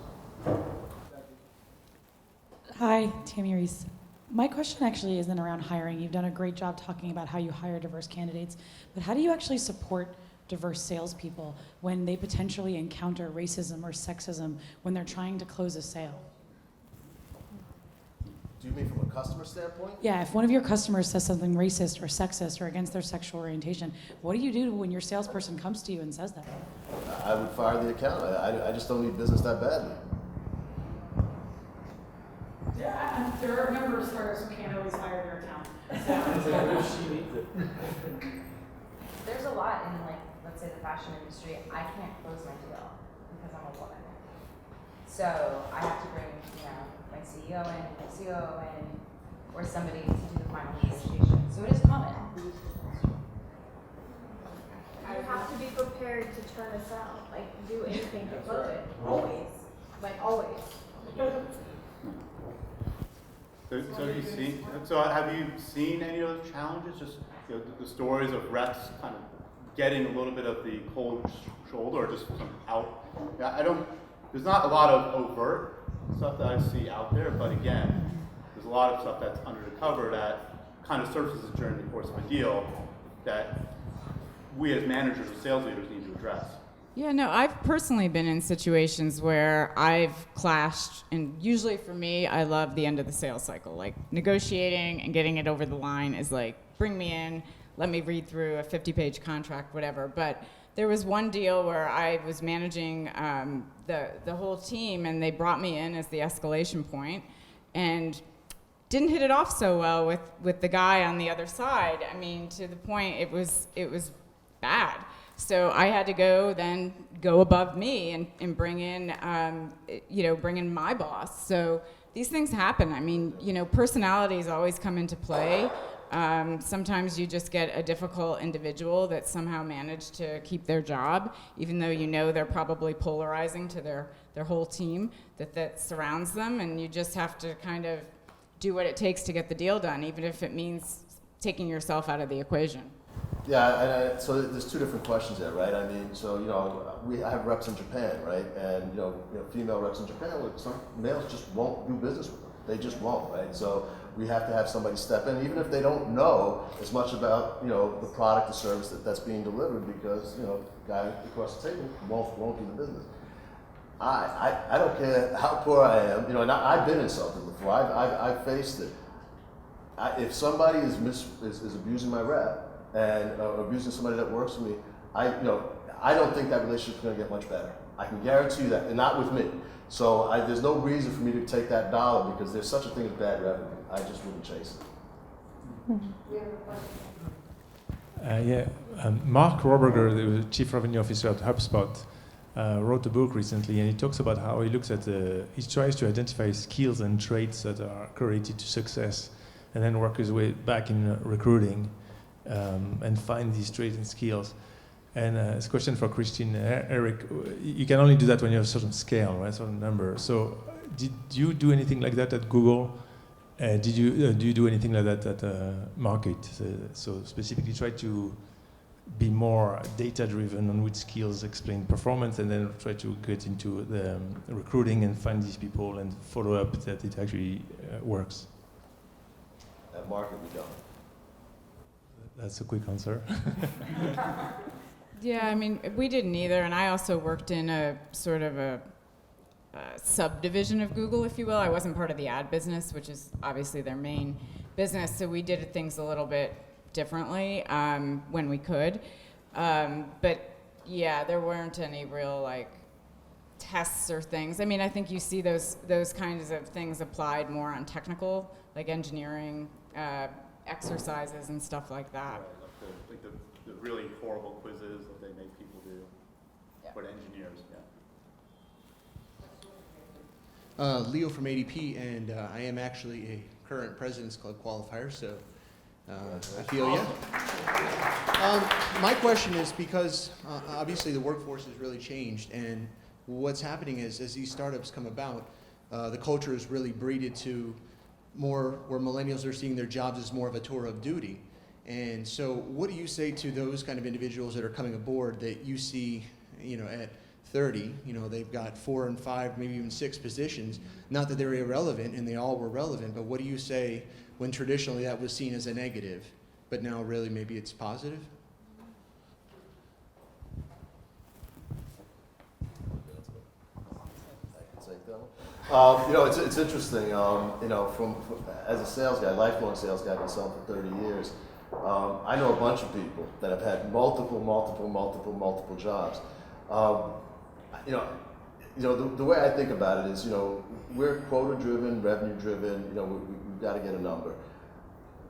Hi, Tammy Reese. My question actually isn't around hiring. You've done a great job talking about how you hire diverse candidates, but how do you actually support diverse salespeople when they potentially encounter racism or sexism when they're trying to close a sale? Do you mean from a customer standpoint? Yeah, if one of your customers says something racist or sexist or against their sexual orientation, what do you do when your salesperson comes to you and says that? I would fire the account. I just don't need business that badly. Yeah, there are a number of startups who can't always hire their account. There's a lot in let's say the fashion industry, I can't close my deal because I'm a woman. So I have to bring, my CEO in, my COO in, or somebody to do the final negotiation. So it is common. You have to be prepared to turn us out, like do anything to close it, always, like always. So have you seen any of those challenges? Just the stories of reps kind of getting a little bit of the cold shoulder, or just some out. There's not a lot of overt stuff that I see out there, but again, there's a lot of stuff that's under the cover that kind of surfaces during the course of a deal that we as managers or sales leaders need to address. Yeah, no, I've personally been in situations where I've clashed, and usually for me, I love the end of the sales cycle. Like negotiating and getting it over the line is like, bring me in, let me read through a 50-page contract, whatever. But there was one deal where I was managing the whole team, and they brought me in as the escalation point, and didn't hit it off so well with the guy on the other side. I mean, to the point it was bad. So I had to go above me and bring in, bring in my boss. So these things happen. I mean, personalities always come into play. Sometimes you just get a difficult individual that somehow managed to keep their job, even though they're probably polarizing to their whole team that surrounds them, and you just have to kind of do what it takes to get the deal done, even if it means taking yourself out of the equation. Yeah, so there's two different questions there, right? I mean, so I have reps in Japan, right? And female reps in Japan, some males just won't do business with them. They just won't, right? So we have to have somebody step in, even if they don't know as much about the product or service that's being delivered, because the guy across the table won't do the business. I don't care how poor I am, and I've been insulted before. I've faced it. If somebody is abusing my rep, and abusing somebody that works for me, I don't think that relationship is going to get much better. I can guarantee you that, and not with me. So there's no reason for me to take that dollar, because there's such a thing as bad revenue. I just wouldn't chase it. Mark Roberger, the Chief Revenue Officer at HubSpot, wrote a book recently, and he talks about how he he tries to identify skills and traits that are correlated to success, and then work his way back in recruiting. And find these traits and skills. And it's a question for Kristin. Eric, you can only do that when you have a certain scale, right? A certain number. So did you do anything like that at Google? Do you do anything like that at Markit? So specifically try to be more data-driven on which skills explain performance, and then try to get into the recruiting and find these people and follow up that it actually works? At Markit, we don't. That's a quick answer. Yeah, I mean, we didn't either, and I also worked in a sort of a subdivision of Google, if you will. I wasn't part of the ad business, which is obviously their main business, so we did things a little bit differently when we could. But yeah, there weren't any real tests or things. I mean, I think you see those kinds of things applied more on technical, like engineering, exercises and stuff like that. Like the really horrible quizzes that they make people do. Yeah. For engineers, Leo from ADP, and I am actually a current President's Club qualifier, so I feel you. My question is, because obviously the workforce has really changed, and what's happening is, as these startups come about, the culture is really breeded to more where millennials are seeing their jobs as more of a tour of duty. And so what do you say to those kind of individuals that are coming aboard that you see, at 30, they've got 4 and 5, maybe even 6 positions, not that they're irrelevant and they all were relevant, but what do you say when traditionally that was seen as a negative, but now really maybe it's positive? It's interesting. From as a sales guy, lifelong sales guy, been selling for 30 years. I know a bunch of people that have had multiple jobs. The way I think about it is, we're quota driven, revenue driven. We've got to get a number.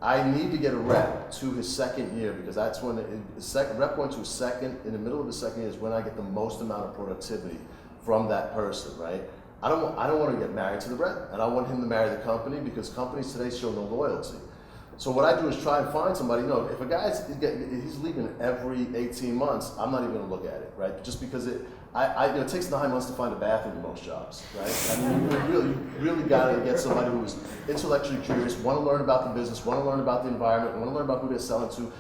I need to get a rep to his second year because that's when rep going to his second, in the middle of the second year is when I get the most amount of productivity from that person, right? I don't want to get married to the rep, and I want him to marry the company because companies today show no loyalty. So what I do is try and find somebody, if a guy's he's leaving every 18 months, I'm not even going to look at it, right? Just because it takes 9 months to find a bathroom in most jobs, right? I mean, you really got to get somebody who's intellectually curious, want to learn about the business, want to learn about the environment, want to learn about who they're selling to,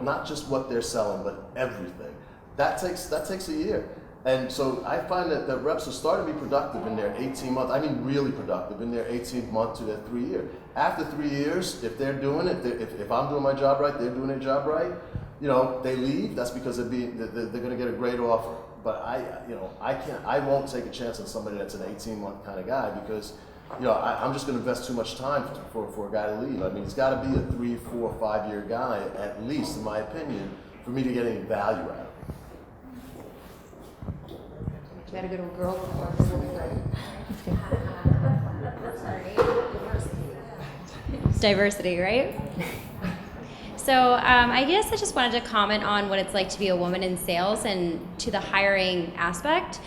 not just what they're selling, but everything. That takes a year. And so I find that reps are starting to be productive in their 18 months, I mean really productive in their 18th month to their 3 year. After 3 years, if they're doing it, if I'm doing my job right, they're doing their job right, they leave, that's because they're going to get a great offer. But I won't take a chance on somebody that's an 18-month kind of guy because, I'm just going to invest too much time for a guy to leave. I mean, it's got to be a 3, 4, 5 year guy, at least in my opinion, for me to get any value out of it. You gotta go to a girl before. Diversity, right? So I guess I just wanted to comment on what it's like to be a woman in sales and to the hiring aspect.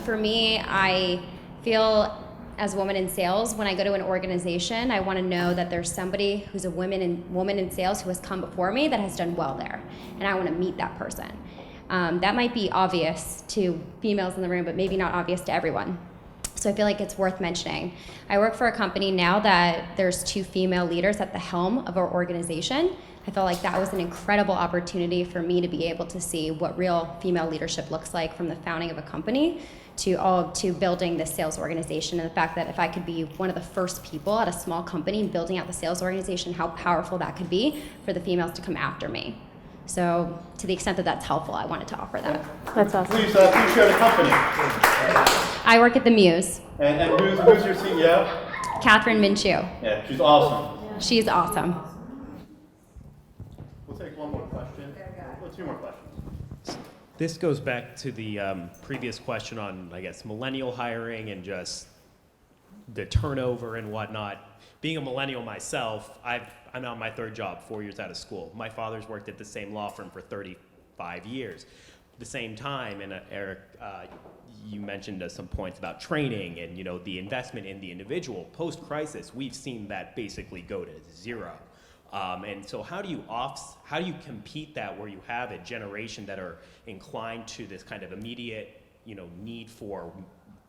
For me, I feel as a woman in sales, when I go to an organization, I want to know that there's somebody who's a woman in sales who has come before me that has done well there, and I want to meet that person. That might be obvious to females in the room, but maybe not obvious to everyone. So I feel like it's worth mentioning. I work for a company now that there's 2 female leaders at the helm of our organization. I felt like that was an incredible opportunity for me to be able to see what real female leadership looks like from the founding of a company to building this sales organization, and the fact that if I could be one of the first people at a small company building out the sales organization, how powerful that could be for the females to come after me. So to the extent that that's helpful, I wanted to offer that. That's awesome. Please share the company. I work at the Muse. And who's your CEO? Catherine Minshew. Yeah, she's awesome. She's awesome. We'll take one more question. Well, 2 more questions. This goes back to the previous question on, I guess, millennial hiring and just the turnover and whatnot. Being a millennial myself, I'm on my 3rd job, 4 years out of school. My father's worked at the same law firm for 35 years. At the same time, and Eric, you mentioned some points about training and the investment in the individual. Post-crisis, we've seen that basically go to 0. And so how do you compete that where you have a generation that are inclined to this kind of immediate need for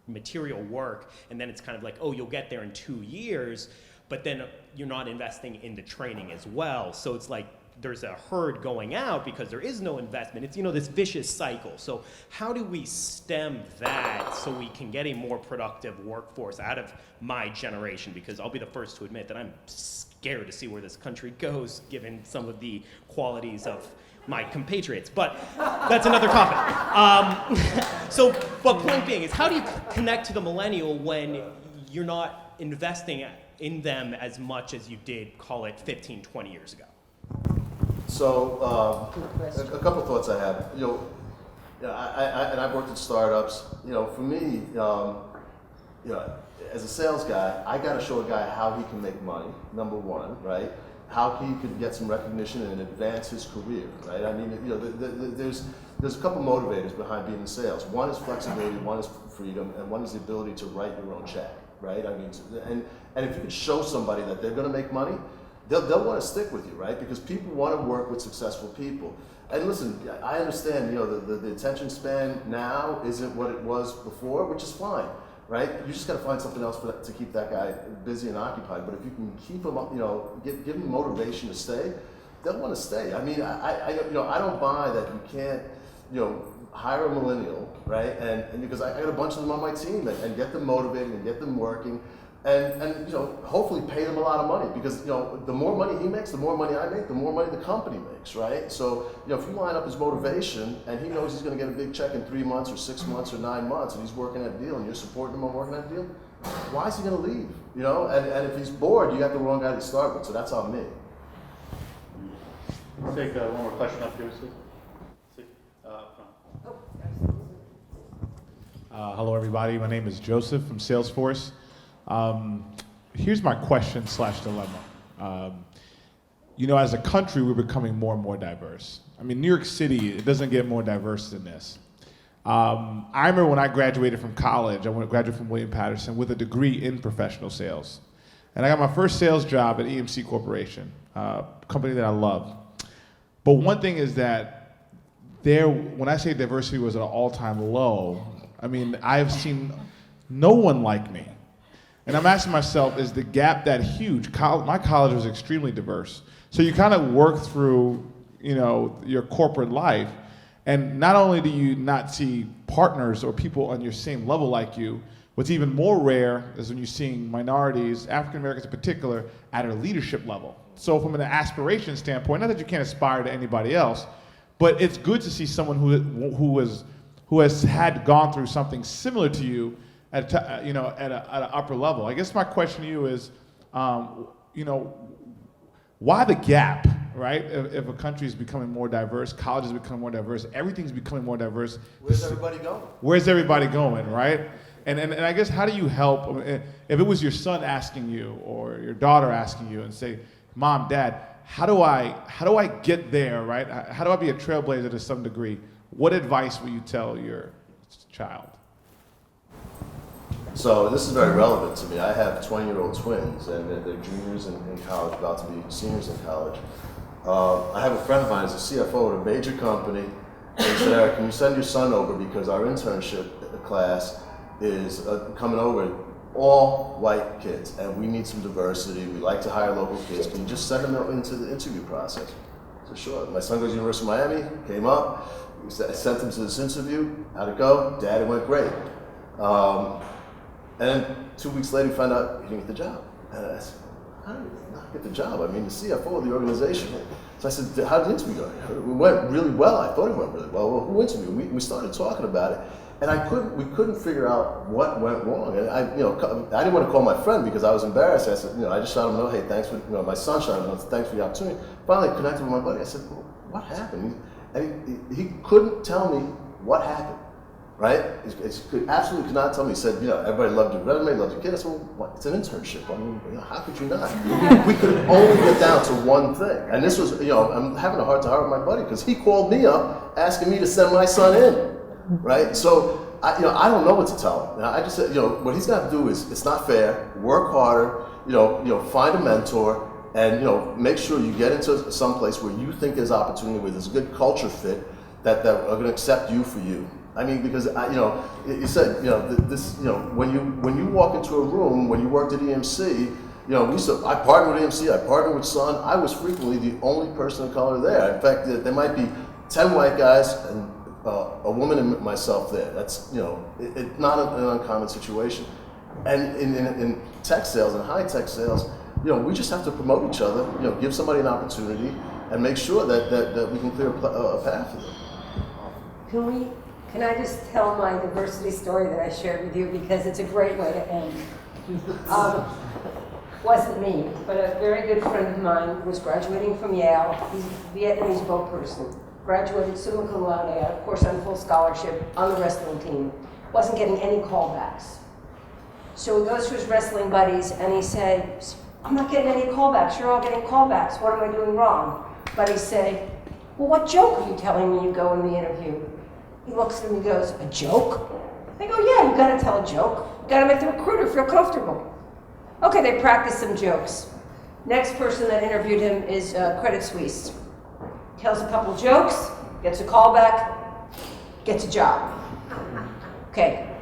material work, and then it's kind of like, oh, you'll get there in 2 years, but then you're not investing in the training as well. So it's like there's a herd going out because there is no investment. It's this vicious cycle. So how do we stem that so we can get a more productive workforce out of my generation? Because I'll be the first to admit that I'm scared to see where this country goes given some of the qualities of my compatriots, but that's another topic. But point being is, how do you connect to the millennial when you're not investing in them as much as you did, call it 15, 20 years ago? So a couple of thoughts I have. I've worked at startups. For me, as a sales guy, I got to show a guy how he can make money. Number one, right? How he could get some recognition and advance his career, right? I mean, there's a couple motivators behind being in sales. One is flexibility, one is freedom, and one is the ability to write your own check, right? I mean, and if you could show somebody that they're going to make money, they'll want to stick with you, right? Because people want to work with successful people. And listen, I understand, the attention span now isn't what it was before, which is fine. Right? You just got to find something else to keep that guy busy and occupied. But if you can keep him, give him motivation to stay, they'll want to stay. I mean, I don't buy that you can't, hire a millennial, right? And because I got a bunch of them on my team and get them motivated and get them working, and hopefully pay them a lot of money because the more money he makes, the more money I make, the more money the company makes, right? So if you line up his motivation and he knows he's going to get a big check in 3 months or 6 months or 9 months, and he's working that deal, and you're supporting him on working that deal, why is he going to leave? And if he's bored, you got the wrong guy to start with. So that's on me. Let's take one more question up here. Hello, everybody. My name is Joseph from Salesforce. Here's my question / dilemma. you know, as a country, we're becoming more and more diverse. I mean, New York City, it doesn't get more diverse than this. I remember when I graduated from college, I graduated from William Patterson with a degree in professional sales. And I got my first sales job at EMC Corporation, a company that I love. But one thing is that when I say diversity was at an all-time low, I mean, I've seen no one like me. And I'm asking myself, is the gap that huge? My college was extremely diverse. So you kind of work through, you know, your corporate life, and not only do you not see partners or people on your same level like you, what's even more rare is when you're seeing minorities, African Americans in particular, at a leadership level. So from an aspiration standpoint, not that you can't aspire to anybody else, but it's good to see someone who has gone through something similar to you at an upper level. I guess my question to you is, you know, why the gap, right? If a country is becoming more diverse, colleges are becoming more diverse, everything's becoming more diverse. Where's everybody going? Where's everybody going, right? And I guess, how do you help? If it was your son asking you or your daughter asking you and say, Mom, Dad, how do I get there, right? How do I be a trailblazer to some degree? What advice will you tell your child? So this is very relevant to me. I have 20-year-old twins, and they're juniors in college, about to be seniors in college. I have a friend of mine who's a CFO at a major company, and he said, Eric, can you send your son over because our internship class is coming over, all white kids, and we need some diversity. We like to hire local kids. Can you just send them into the interview process? I said, sure. My son goes to University of Miami, came up, I sent him to this interview. How'd it go? Dad, it went great. And then 2 weeks later, we found out he didn't get the job. And I said, how did he not get the job? I mean, the CFO of the organization. So I said, how did the interview go? It went really well. I thought it went really well. Well, who interviewed? We started talking about it, and we couldn't figure out what went wrong. And I didn't want to call my friend because I was embarrassed. I said, I just shot him a note, hey, thanks for, my son shot him a note, thanks for the opportunity. Finally, I connected with my buddy. I said, well, what happened? And he couldn't tell me what happened. Right? He absolutely could not tell me. He said, everybody loved your resume, loved your kid. I said, well, what? It's an internship. I mean, how could you not? We could only get down to one thing. And this was, I'm having a heart-to-heart with my buddy because he called me up asking me to send my son in. Right? So, I don't know what to tell him. I just said, what he's got to do is, it's not fair, work harder, find a mentor, and, make sure you get into some place where you think there's opportunity, where there's a good culture fit that are going to accept you for you. I mean, because you said, when you walk into a room, when you worked at EMC, I partnered with EMC, I partnered with Sun. I was frequently the only person of color there. In fact, there might be 10 white guys and a woman and myself there. That's it's not an uncommon situation. And in tech sales and high tech sales, we just have to promote each other. Give somebody an opportunity and make sure that we can clear a path for them. Can I just tell my diversity story that I shared with you because it's a great way to end. Wasn't me, but a very good friend of mine was graduating from Yale. He's a Vietnamese boat person. Graduated summa cum laude, of course on full scholarship, on the wrestling team. Wasn't getting any callbacks. So he goes to his wrestling buddies and he said, I'm not getting any callbacks. You're all getting callbacks. What am I doing wrong? Buddies say, well, what joke are you telling when you go in the interview? He looks at him and goes, a joke? They go, yeah, you gotta tell a joke. You gotta make the recruiter feel comfortable. Okay, they practice some jokes. Next person that interviewed him is Credit Suisse. Tells a couple jokes, gets a callback, gets a job. Okay,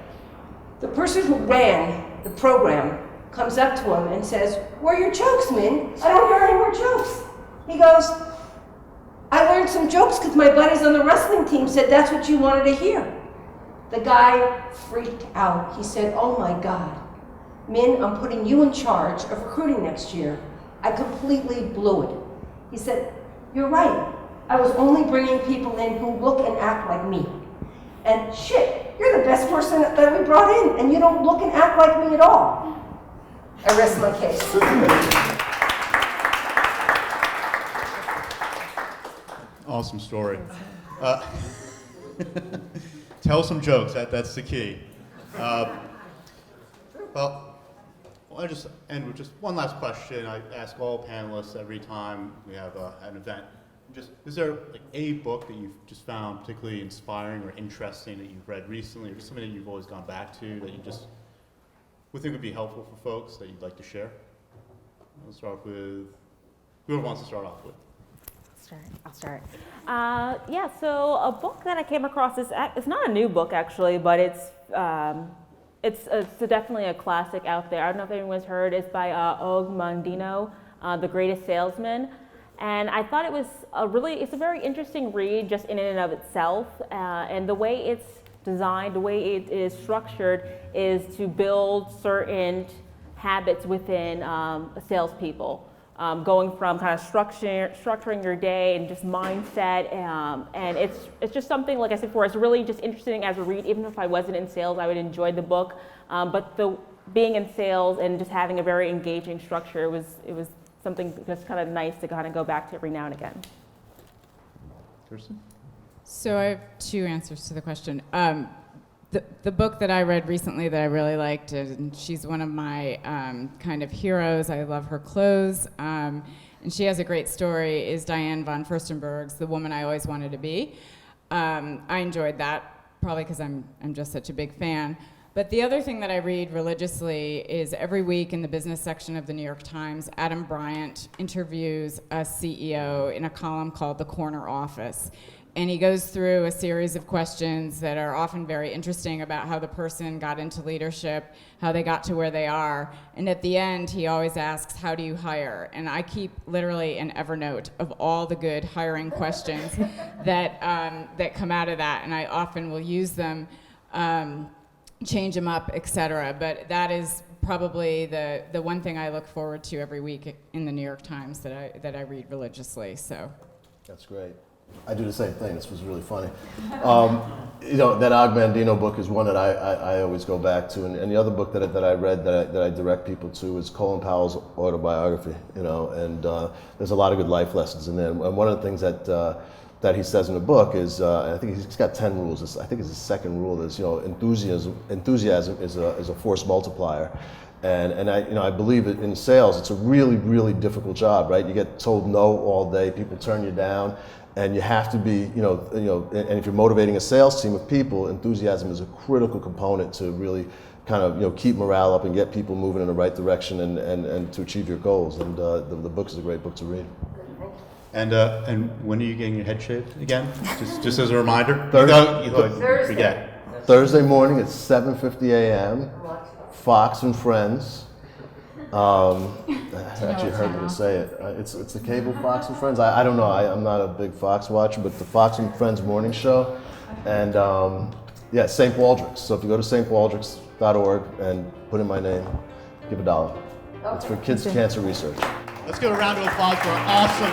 the person who ran the program comes up to him and says, where are your jokes, Min? I don't hear any more jokes. He goes, I learned some jokes because my buddies on the wrestling team said that's what you wanted to hear. The guy freaked out. He said, oh my God, Min, I'm putting you in charge of recruiting next year. I completely blew it. He said, you're right. I was only bringing people in who look and act like me. And shit, you're the best person that we brought in, and you don't look and act like me at all. I rest my case. Awesome story. Tell some jokes. That's the key. Well, I'll just end with just one last question. I ask all panelists every time we have an event. Just, is there like a book that you've just found particularly inspiring or interesting that you've read recently, or just something that you've always gone back to that you just would think would be helpful for folks that you'd like to share? I'll start with whoever wants to start off with. I'll start. Yeah, so a book that I came across is, it's not a new book actually, but it's definitely a classic out there. I don't know if anyone's heard. It's by Eric Maldonado, The Greatest Salesman. And I thought it was it's a very interesting read just in and of itself. And the way it's designed, the way it is structured is to build certain habits within salespeople. Going from kind of structuring your day and just mindset, and it's just something, like I said before, it's really just interesting as a read. Even if I wasn't in sales, I would enjoy the book. But being in sales and just having a very engaging structure, it was something just kind of nice to kind of go back to every now and again. Kristin? So I have two answers to the question. The book that I read recently that I really liked, and she's one of my kind of heroes. I love her clothes, and she has a great story, is Diane von Furstenberg's The Woman I Always Wanted to Be. I enjoyed that, probably because I'm just such a big fan. But the other thing that I read religiously is every week in the business section of the New York Times, Adam Bryant interviews a CEO in a column called The Corner Office. And he goes through a series of questions that are often very interesting about how the person got into leadership, how they got to where they are. And at the end, he always asks, how do you hire? And I keep literally an Evernote of all the good hiring questions that come out of that. And I often will use them, change them up, et cetera. But that is probably the one thing I look forward to every week in the New York Times that I read religiously. So That's great. I do the same thing. This was really funny. That Og Mandino book is one that I always go back to, and the other book that I read that I direct people to is Colin Powell's autobiography. And there's a lot of good life lessons in there. And one of the things that he says in the book is, I think he's got 10 rules. I think it's his second rule is, enthusiasm is a force multiplier. And I believe that in sales, it's a really, really difficult job, right? You get told no all day, people turn you down. And you have to be, and if you're motivating a sales team of people, enthusiasm is a critical component to really kind of, keep morale up and get people moving in the right direction and to achieve your goals. And the book is a great book to read. And when are you getting your head shaved again? Just as a reminder. Thursday. Forget. Thursday morning at 7:50 a.m. Fox and Friends. Actually hurt me to say it. It's the cable Fox and Friends. I don't know. I'm not a big Fox watcher, but the Fox and Friends morning show, and St. Baldrick's. So if you go to stbaldricks.org and put in my name, give $1. It's for kids' cancer research. Let's give a round of applause for awesome.